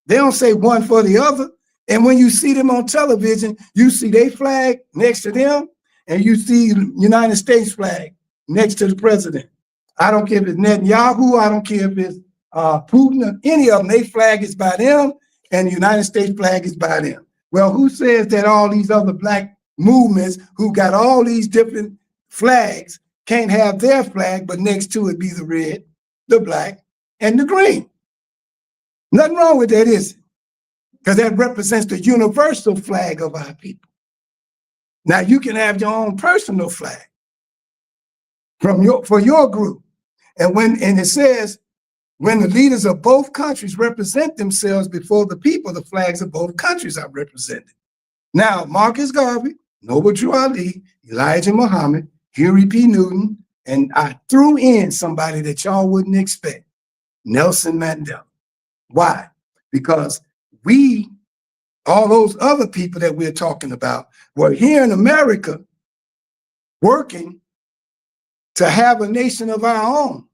They don't say one for the other. And when you see them on television, you see their flag next to them, and you see the United States flag next to the president. I don't care if it's Netanyahu, I don't care if it's Putin, or any of them, their flag is by them, and the United States flag is by them. Well, who says that all these other black movements who got all these different flags can't have their flag, but next to it be the red, the black, and the green? Nothing wrong with that, is it? Because that represents the universal flag of our people. Now you can have your own personal flag for your group. And it says, when the leaders of both countries represent themselves before the people, the flags of both countries are represented. Now, Marcus Garvey, Noble Drew Ali, Elijah Muhammad, Huey P. Newton, and I threw in somebody that y'all wouldn't expect, Nelson Mandela. Why? Because all those other people that we're talking about were here in America working to have a nation of our own.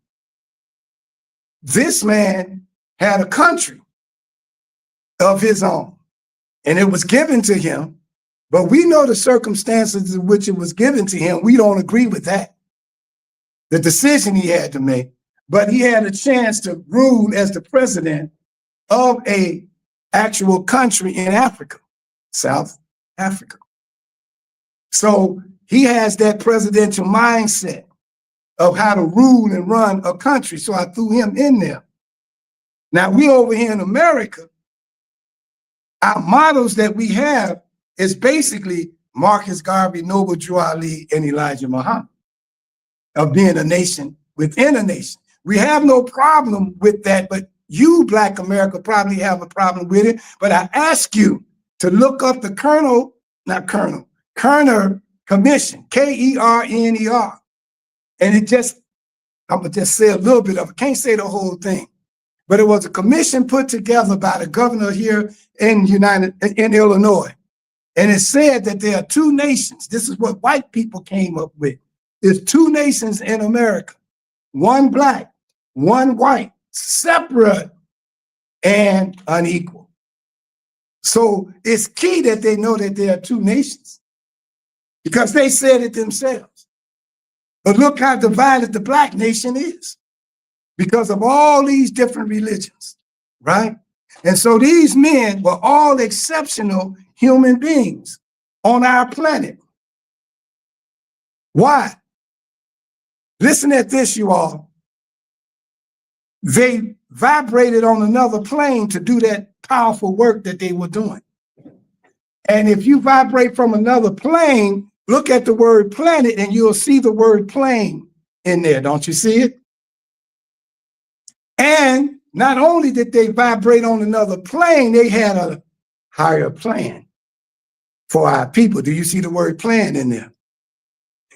This man had a country of his own, and it was given to him, but we know the circumstances in which it was given to him. We don't agree with that, the decision he had to make, but he had a chance to rule as the president of a actual country in Africa, South Africa. So he has that presidential mindset of how to rule and run a country. So I threw him in there. Now we over here in America, our models that we have is basically Marcus Garvey, Noble Drew Ali, and Elijah Muhammad of being a nation within a nation. We have no problem with that, but you, Black America, probably have a problem with it. But I ask you to look up the Kerner Commission, Kerner. And I'm gonna just say a little bit of it, can't say the whole thing. But it was a commission put together by the governor here in Illinois. And it said that there are two nations. This is what white people came up with. There's two nations in America, one black, one white, separate and unequal. So it's key that they know that there are two nations because they said it themselves. But look how divided the black nation is because of all these different religions, right? And so these men were all exceptional human beings on our planet. Why? Listen at this, you all. They vibrated on another plane to do that powerful work that they were doing. And if you vibrate from another plane, look at the word planet and you'll see the word plane in there. Don't you see it? And not only did they vibrate on another plane, they had a higher plan for our people. Do you see the word plan in there?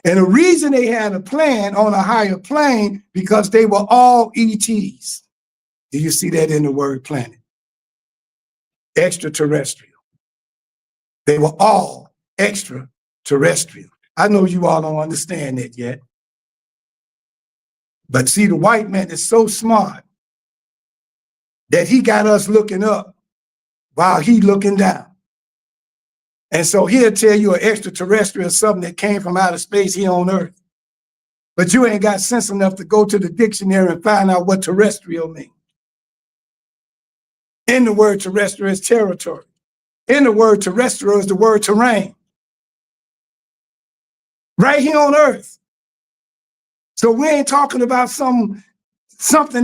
And the reason they had a plan on a higher plane because they were all ETs. Do you see that in the word planet? Extraterrestrial. They were all extraterrestrial. I know you all don't understand that yet. But see, the white man is so smart that he got us looking up while he looking down. And so he'll tell you an extraterrestrial is something that came from outer space here on Earth. But you ain't got sense enough to go to the dictionary and find out what terrestrial means. In the word terrestrial is territory. In the word terrestrial is the word terrain. Right here on Earth. So we ain't talking about something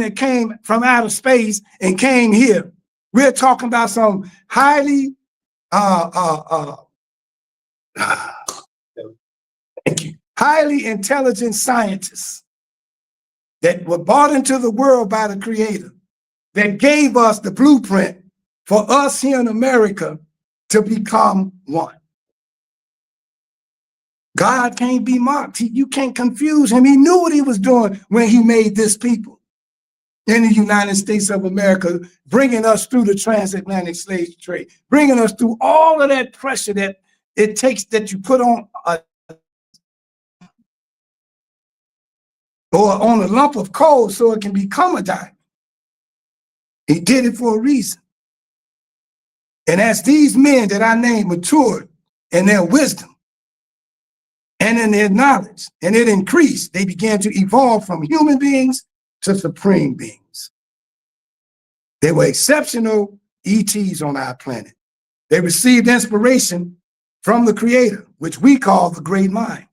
that came from outer space and came here. We're talking about some highly highly intelligent scientists that were brought into the world by the Creator, that gave us the blueprint for us here in America to become one. God can't be mocked. You can't confuse him. He knew what he was doing when he made this people in the United States of America, bringing us through the transatlantic slave trade, bringing us through all of that pressure that it takes that you put on a lump of coal so it can become a diamond. He did it for a reason. And as these men that I named matured in their wisdom and in their knowledge, and it increased, they began to evolve from human beings to supreme beings. They were exceptional ETs on our planet. They received inspiration from the Creator, which we call the Great Mind.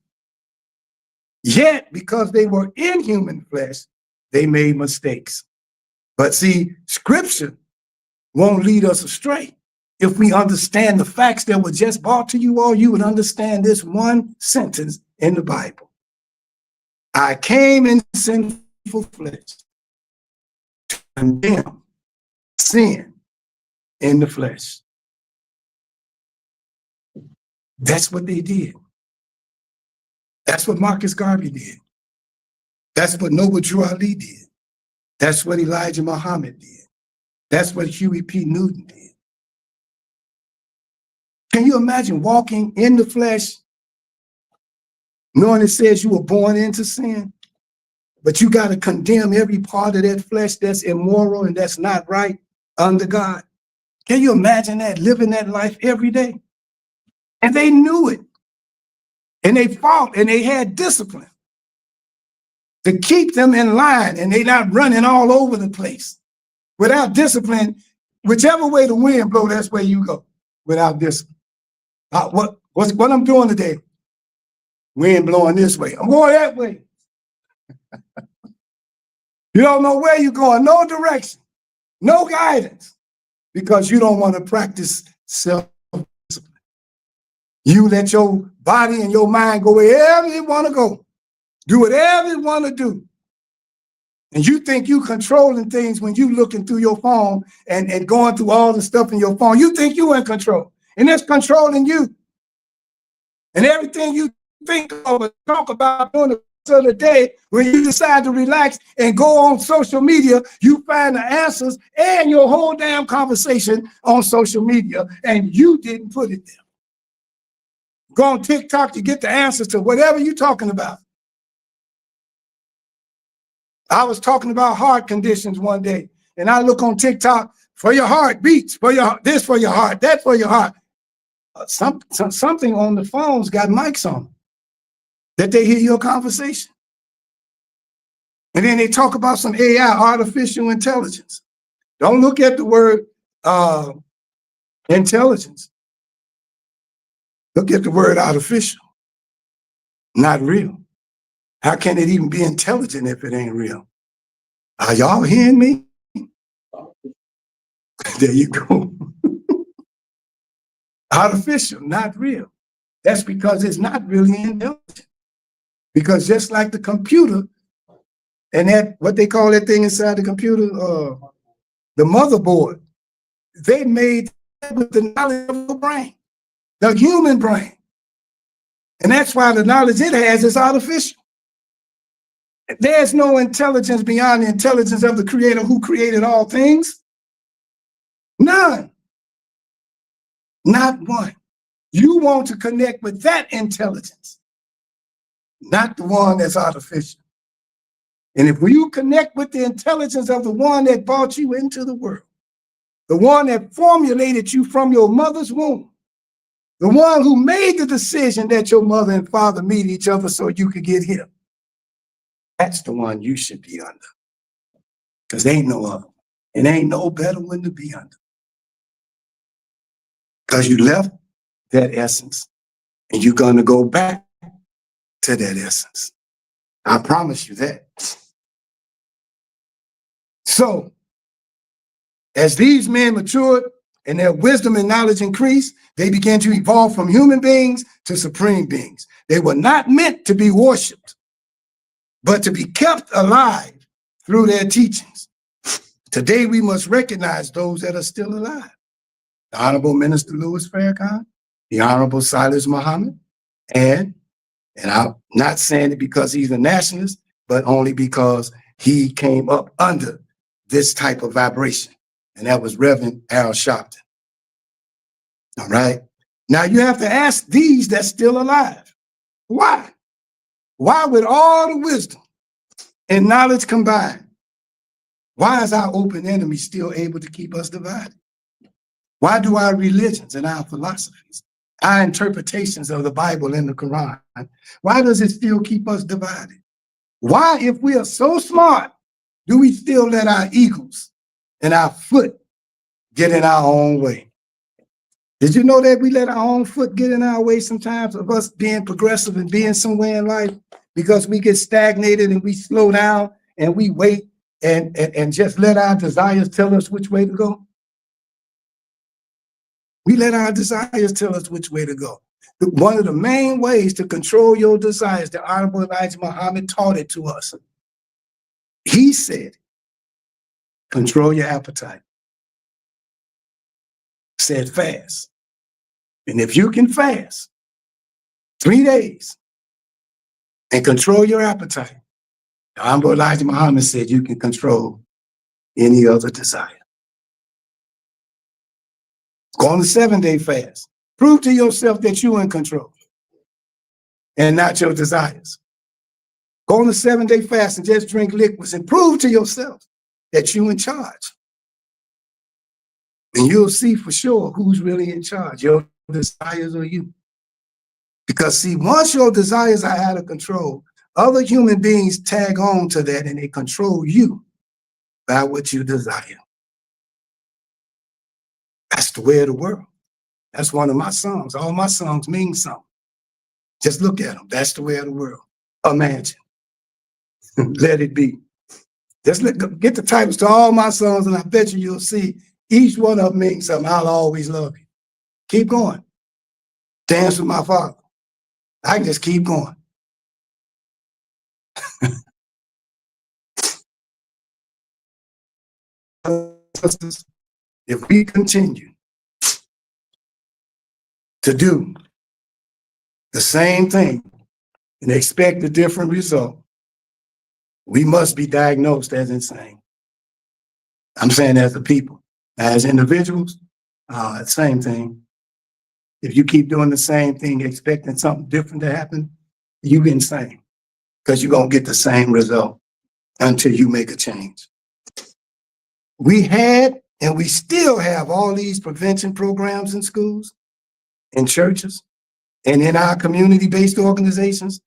Yet, because they were in human flesh, they made mistakes. But see, Scripture won't lead us astray. If we understand the facts that were just brought to you all, you would understand this one sentence in the Bible. I came in sinful flesh to condemn sin in the flesh. That's what they did. That's what Marcus Garvey did. That's what Noble Drew Ali did. That's what Elijah Muhammad did. That's what Huey P. Newton did. Can you imagine walking in the flesh, knowing it says you were born into sin, but you got to condemn every part of that flesh that's immoral and that's not right under God? Can you imagine that, living that life every day? And they knew it. And they fought and they had discipline to keep them in line, and they not running all over the place. Without discipline, whichever way the wind blows, that's where you go. Without discipline. What I'm doing today? Wind blowing this way. I'm going that way. You don't know where you're going, no direction, no guidance, because you don't want to practice self-discipline. You let your body and your mind go wherever you want to go. Do whatever you want to do. And you think you controlling things when you looking through your phone and going through all the stuff in your phone. You think you in control, and it's controlling you. And everything you think of and talk about during the course of the day, when you decide to relax and go on social media, you find the answers and your whole damn conversation on social media, and you didn't put it there. Go on TikTok to get the answers to whatever you're talking about. I was talking about heart conditions one day, and I look on TikTok for your heart beats, for your this for your heart, that for your heart. Something on the phones got mics on that they hear your conversation. And then they talk about some AI, artificial intelligence. Don't look at the word intelligence. Look at the word artificial, not real. How can it even be intelligent if it ain't real? Are y'all hearing me? There you go. Artificial, not real. That's because it's not really intelligent. Because just like the computer, and that what they call that thing inside the computer, the motherboard, they made that with the knowledge of the brain, the human brain. And that's why the knowledge it has is artificial. There's no intelligence beyond the intelligence of the creator who created all things. None. Not one. You want to connect with that intelligence, not the one that's artificial. And if you connect with the intelligence of the one that brought you into the world, the one that formulated you from your mother's womb, the one who made the decision that your mother and father meet each other so you could get here, that's the one you should be under. Because there ain't no other. And ain't no better one to be under. Because you left that essence and you're going to go back to that essence. I promise you that. So, as these men matured and their wisdom and knowledge increased, they began to evolve from human beings to supreme beings. They were not meant to be worshipped, but to be kept alive through their teachings. Today, we must recognize those that are still alive. The Honorable Minister Louis Farrakhan, the Honorable Silas Muhammad, and I'm not saying it because he's a nationalist, but only because he came up under this type of vibration, and that was Reverend Al Sharpton. All right? Now, you have to ask these that's still alive, why? Why, with all the wisdom and knowledge combined, why is our open enemy still able to keep us divided? Why do our religions and our philosophies, our interpretations of the Bible and the Quran, why does it still keep us divided? Why, if we are so smart, do we still let our egos and our foot get in our own way? Did you know that we let our own foot get in our way sometimes of us being progressive and being somewhere in life? Because we get stagnated and we slow down and we wait and just let our desires tell us which way to go. We let our desires tell us which way to go. One of the main ways to control your desires, the Honorable Elijah Muhammad taught it to us. He said, control your appetite. Said fast. And if you can fast 3 days and control your appetite, The Honorable Elijah Muhammad said you can control any other desire. Go on the 7-day fast. Prove to yourself that you're in control and not your desires. Go on the 7-day fast and just drink liquids and prove to yourself that you're in charge. And you'll see for sure who's really in charge, your desires or you. Because see, once your desires are out of control, other human beings tag on to that and they control you by what you desire. That's the way of the world. That's one of my songs. All my songs mean something. Just look at them. That's the way of the world. Imagine. Let it be. Just get the titles to all my songs and I bet you'll see each one of them means something. I'll always love you. Keep going. Dance with my father. I can just keep going. If we continue to do the same thing and expect a different result, we must be diagnosed as insane. I'm saying as a people. As individuals, same thing. If you keep doing the same thing, expecting something different to happen, you're insane because you're going to get the same result until you make a change. We had and we still have all these prevention programs in schools, in churches, and in our community-based organizations,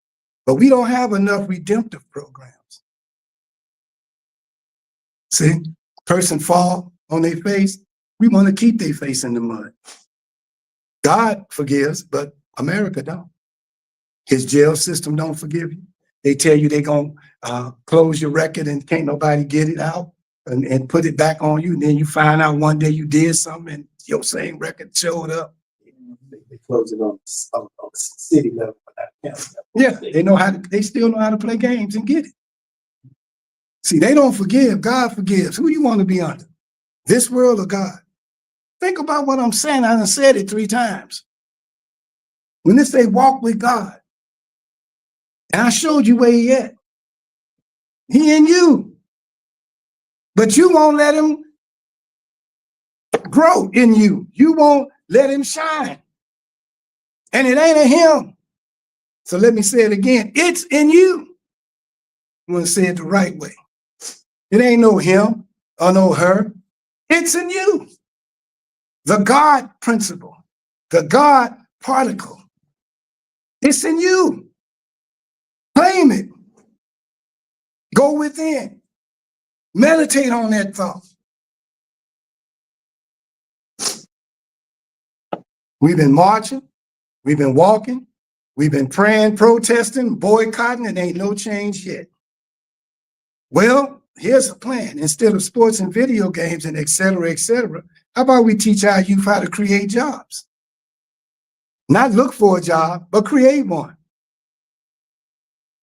but we don't have enough redemptive programs. See, person fall on their face, we want to keep their face in the mud. God forgives, but America don't. His jail system don't forgive you. They tell you they're going to close your record and can't nobody get it out and put it back on you. And then you find out one day you did something and your same record showed up. They close it on the city level. Yeah, they still know how to play games and get it. See, they don't forgive. God forgives. Who you want to be under? This world or God? Think about what I'm saying. I done said it 3 times. When they say walk with God, and I showed you where he at. He in you. But you won't let him grow in you. You won't let him shine. And it ain't a him. So let me say it again. It's in you. I'm going to say it the right way. It ain't no him or no her. It's in you. The God principle, the God particle. It's in you. Claim it. Go within. Meditate on that thought. We've been marching. We've been walking. We've been praying, protesting, boycotting, and ain't no change yet. Well, here's a plan. Instead of sports and video games and et cetera, how about we teach our youth how to create jobs? Not look for a job, but create one.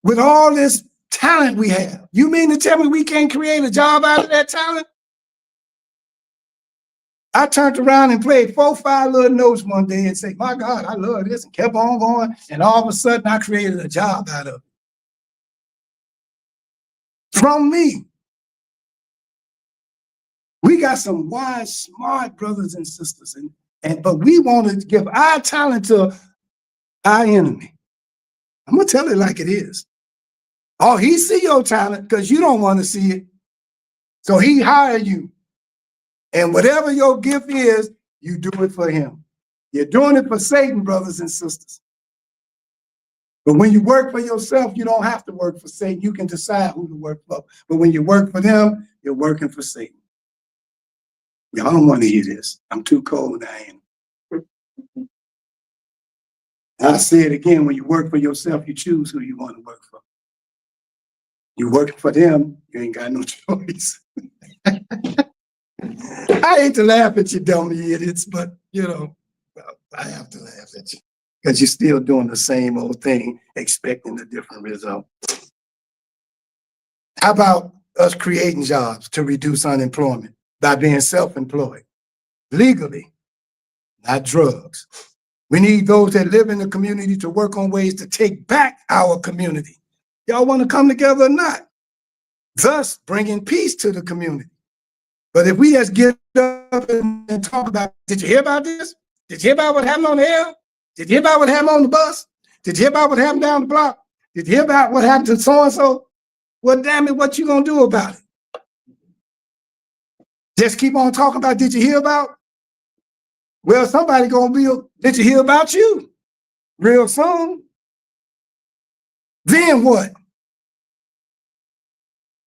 With all this talent we have, you mean to tell me we can't create a job out of that talent? I turned around and played 4 or 5 little notes one day and said, my God, I love this, and kept on going. And all of a sudden I created a job out of it. From me. We got some wise, smart brothers and sisters, but we want to give our talent to our enemy. I'm going to tell it like it is. Oh, he see your talent because you don't want to see it. So he hired you. And whatever your gift is, you do it for him. You're doing it for Satan, brothers and sisters. But when you work for yourself, you don't have to work for Satan. You can decide who to work for. But when you work for them, you're working for Satan. Y'all don't want to hear this. I'm too cold. I am. I'll say it again. When you work for yourself, you choose who you want to work for. You work for them, you ain't got no choice. I hate to laugh at you, dumb idiots, but I have to laugh at you because you're still doing the same old thing, expecting a different result. How about us creating jobs to reduce unemployment by being self-employed legally, not drugs? We need those that live in the community to work on ways to take back our community. Y'all want to come together or not? thus bringing peace to the community. But if we just get up and talk about, did you hear about this? Did you hear about what happened on the air? Did you hear about what happened on the bus? Did you hear about what happened down the block? Did you hear about what happened to so-and-so? Well, damn it, what you gonna do about it? Just keep on talking about, did you hear about? Well, somebody gonna be, did you hear about you? Real soon. Then what?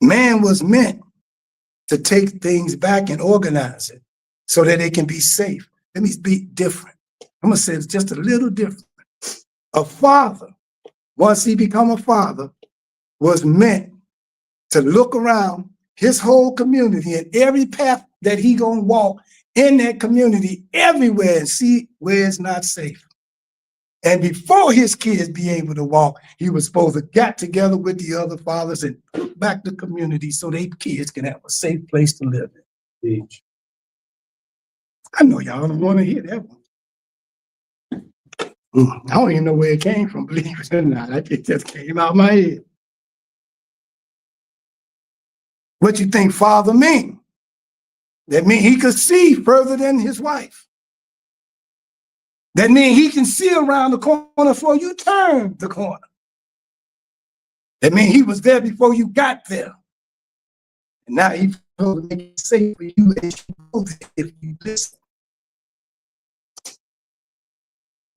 Man was meant to take things back and organize it so that it can be safe. Let me be different. I'm gonna say it's just a little different. A father, once he become a father, was meant to look around his whole community and every path that he gonna walk in that community everywhere and see where it's not safe. And before his kids be able to walk, he was supposed to get together with the other fathers and put back the community so their kids can have a safe place to live in. I know y'all don't want to hear that one. I don't even know where it came from, believe it or not. It just came out of my head. What you think father mean? That mean he could see further than his wife. That mean he can see around the corner before you turn the corner. That mean he was there before you got there. And now he's supposed to make it safe for you as you go there if you listen.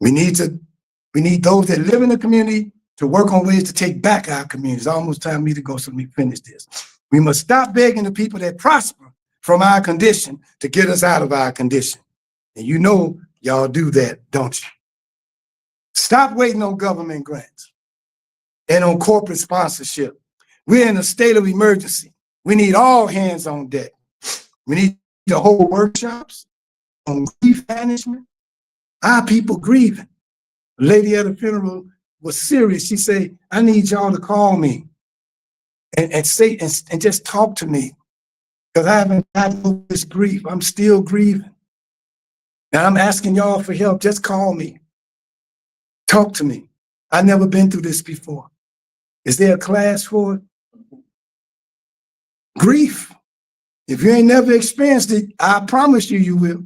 We need those that live in the community to work on ways to take back our community. It's almost time for me to go, so let me finish this. We must stop begging the people that prosper from our condition to get us out of our condition. And you know y'all do that, don't you? Stop waiting on government grants and on corporate sponsorship. We're in a state of emergency. We need all hands on deck. We need to hold workshops on grief management. Our people grieving. The lady at the funeral was serious. She said, I need y'all to call me and say and just talk to me, because I haven't gotten this grief. I'm still grieving. Now I'm asking y'all for help. Just call me. Talk to me. I've never been through this before. Is there a class for it? Grief. If you ain't never experienced it, I promise you, you will.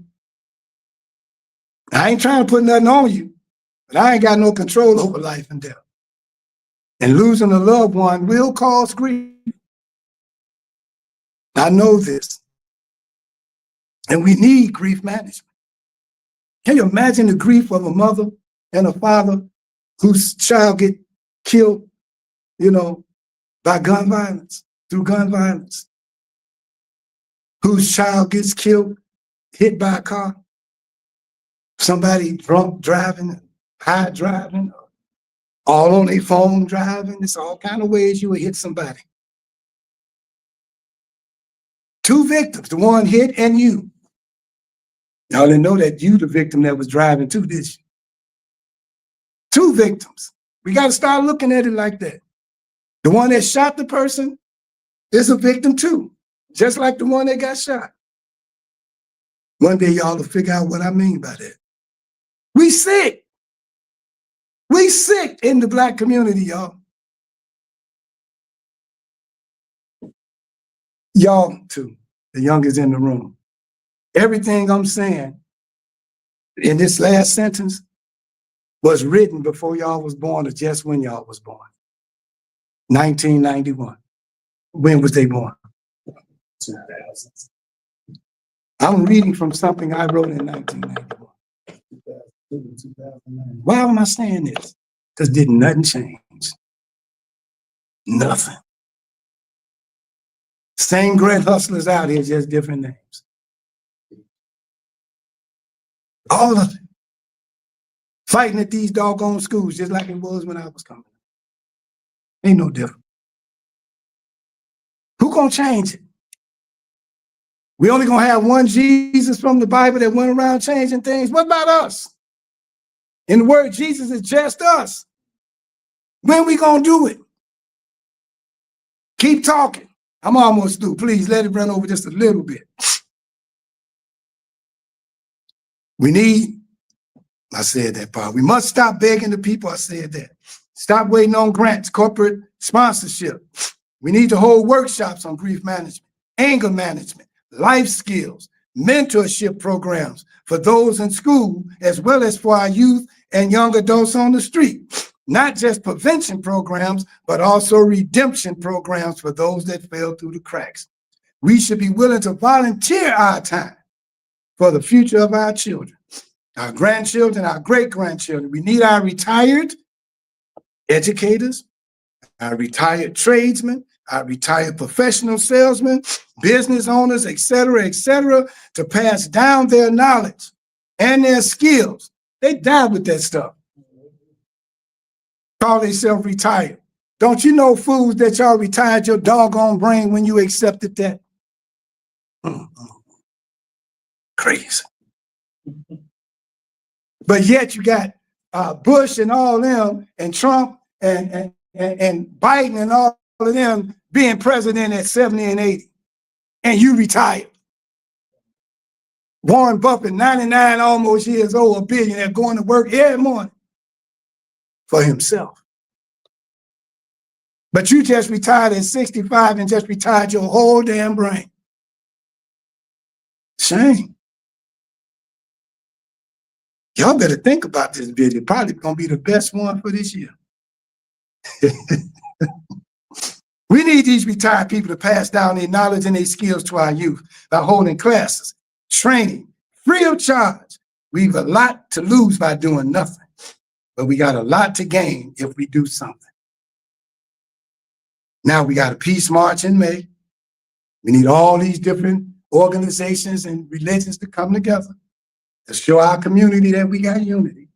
I ain't trying to put nothing on you, but I ain't got no control over life and death. And losing a loved one will cause grief. I know this. And we need grief management. Can you imagine the grief of a mother and a father whose child get killed, by gun violence, through gun violence? Whose child gets killed, hit by a car? Somebody drunk driving, high driving, all on their phone driving. It's all kind of ways you would hit somebody. Two victims, the one hit and you. Y'all didn't know that you the victim that was driving too, did you? Two victims. We got to start looking at it like that. The one that shot the person is a victim too, just like the one that got shot. One day y'all will figure out what I mean by that. We sick. We sick in the Black community, y'all. Y'all too, the youngest in the room. Everything I'm saying in this last sentence was written before y'all was born or just when y'all was born. 1991. When was they born? 2000. I'm reading from something I wrote in 1991. 2009. Why am I saying this? Because did nothing change? Nothing. Same great hustlers out here, just different names. All of it. Fighting at these doggone schools just like it was when I was coming. Ain't no different. Who gonna change it? We only gonna have one Jesus from the Bible that went around changing things. What about us? And the word Jesus is just us. When we gonna do it? Keep talking. I'm almost through. Please let it run over just a little bit. We need, I said that part. We must stop begging the people. I said that. Stop waiting on grants, corporate sponsorship. We need to hold workshops on grief management, anger management, life skills, mentorship programs for those in school, as well as for our youth and young adults on the street. Not just prevention programs, but also redemption programs for those that fell through the cracks. We should be willing to volunteer our time for the future of our children, our grandchildren, our great-grandchildren. We need our retired educators, our retired tradesmen, our retired professional salesmen, business owners, et cetera, to pass down their knowledge and their skills. They die with that stuff. Call themselves retired. Don't you know, fools, that y'all retired your doggone brain when you accepted that? Crazy. But yet you got Bush and all them, and Trump and Biden and all of them being president at 70 and 80, and you retired. Warren Buffett, 99 almost years old, a billionaire, going to work every morning for himself. But you just retired at 65 and just retired your whole damn brain. Shame. Y'all better think about this video. Probably gonna be the best one for this year. We need these retired people to pass down their knowledge and their skills to our youth by holding classes, training, free of charge. We've a lot to lose by doing nothing, but we got a lot to gain if we do something. Now we got a peace march in May. We need all these different organizations and religions to come together to show our community that we got unity.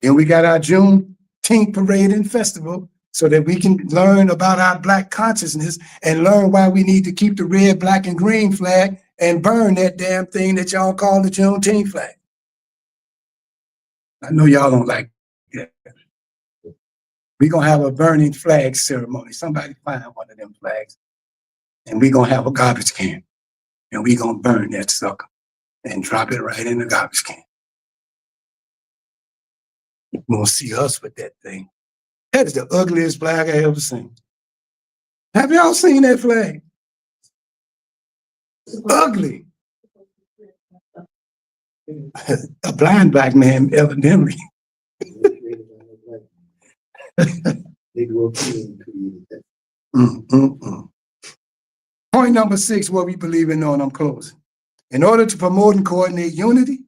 And we got our Juneteenth parade and festival so that we can learn about our Black consciousness and learn why we need to keep the red, black, and green flag and burn that damn thing that y'all call the Juneteenth flag. I know y'all don't like that. We're gonna have a burning flag ceremony. Somebody find one of them flags. And we're gonna have a garbage can. And we're gonna burn that sucker and drop it right in the garbage can. You're gonna see us with that thing. That is the ugliest flag I ever seen. Have y'all seen that flag? It's ugly. A blind black man, evidently. Point number 6, what we believe in, and I'm closing. In order to promote and coordinate unity,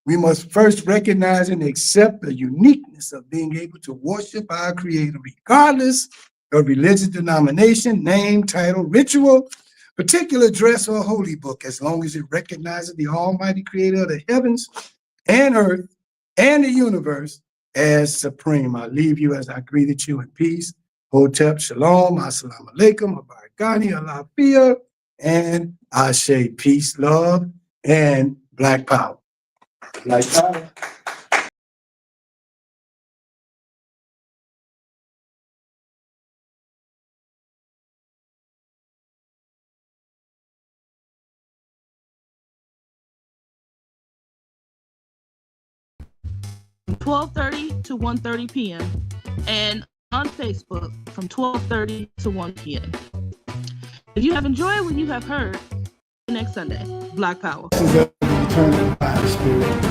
we must first recognize and accept the uniqueness of being able to worship our Creator, regardless of religious denomination, name, title, ritual, particular dress, or holy book, as long as it recognizes the Almighty Creator of the heavens and earth and the universe as supreme. I leave you as I greeted you in peace. Hotep Shalom, Assalamu Alaikum, Abaragani, Alafia, and Ashe, peace, love, and Black power. Black power. From 12:30 to 1:30 p.m. and on Facebook from 12:30 to 1 p.m. If you have enjoyed what you have heard, see you next Sunday. Black Power. This is the eternal divine spirit,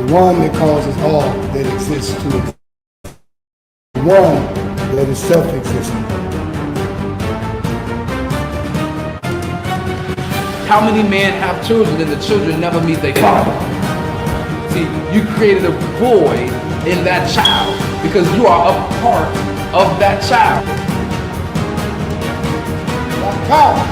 the one that causes all that exists to exist, the one that is self-existent. How many men have children and the children never meet their father? See, you created a void in that child because you are a part of that child. Power.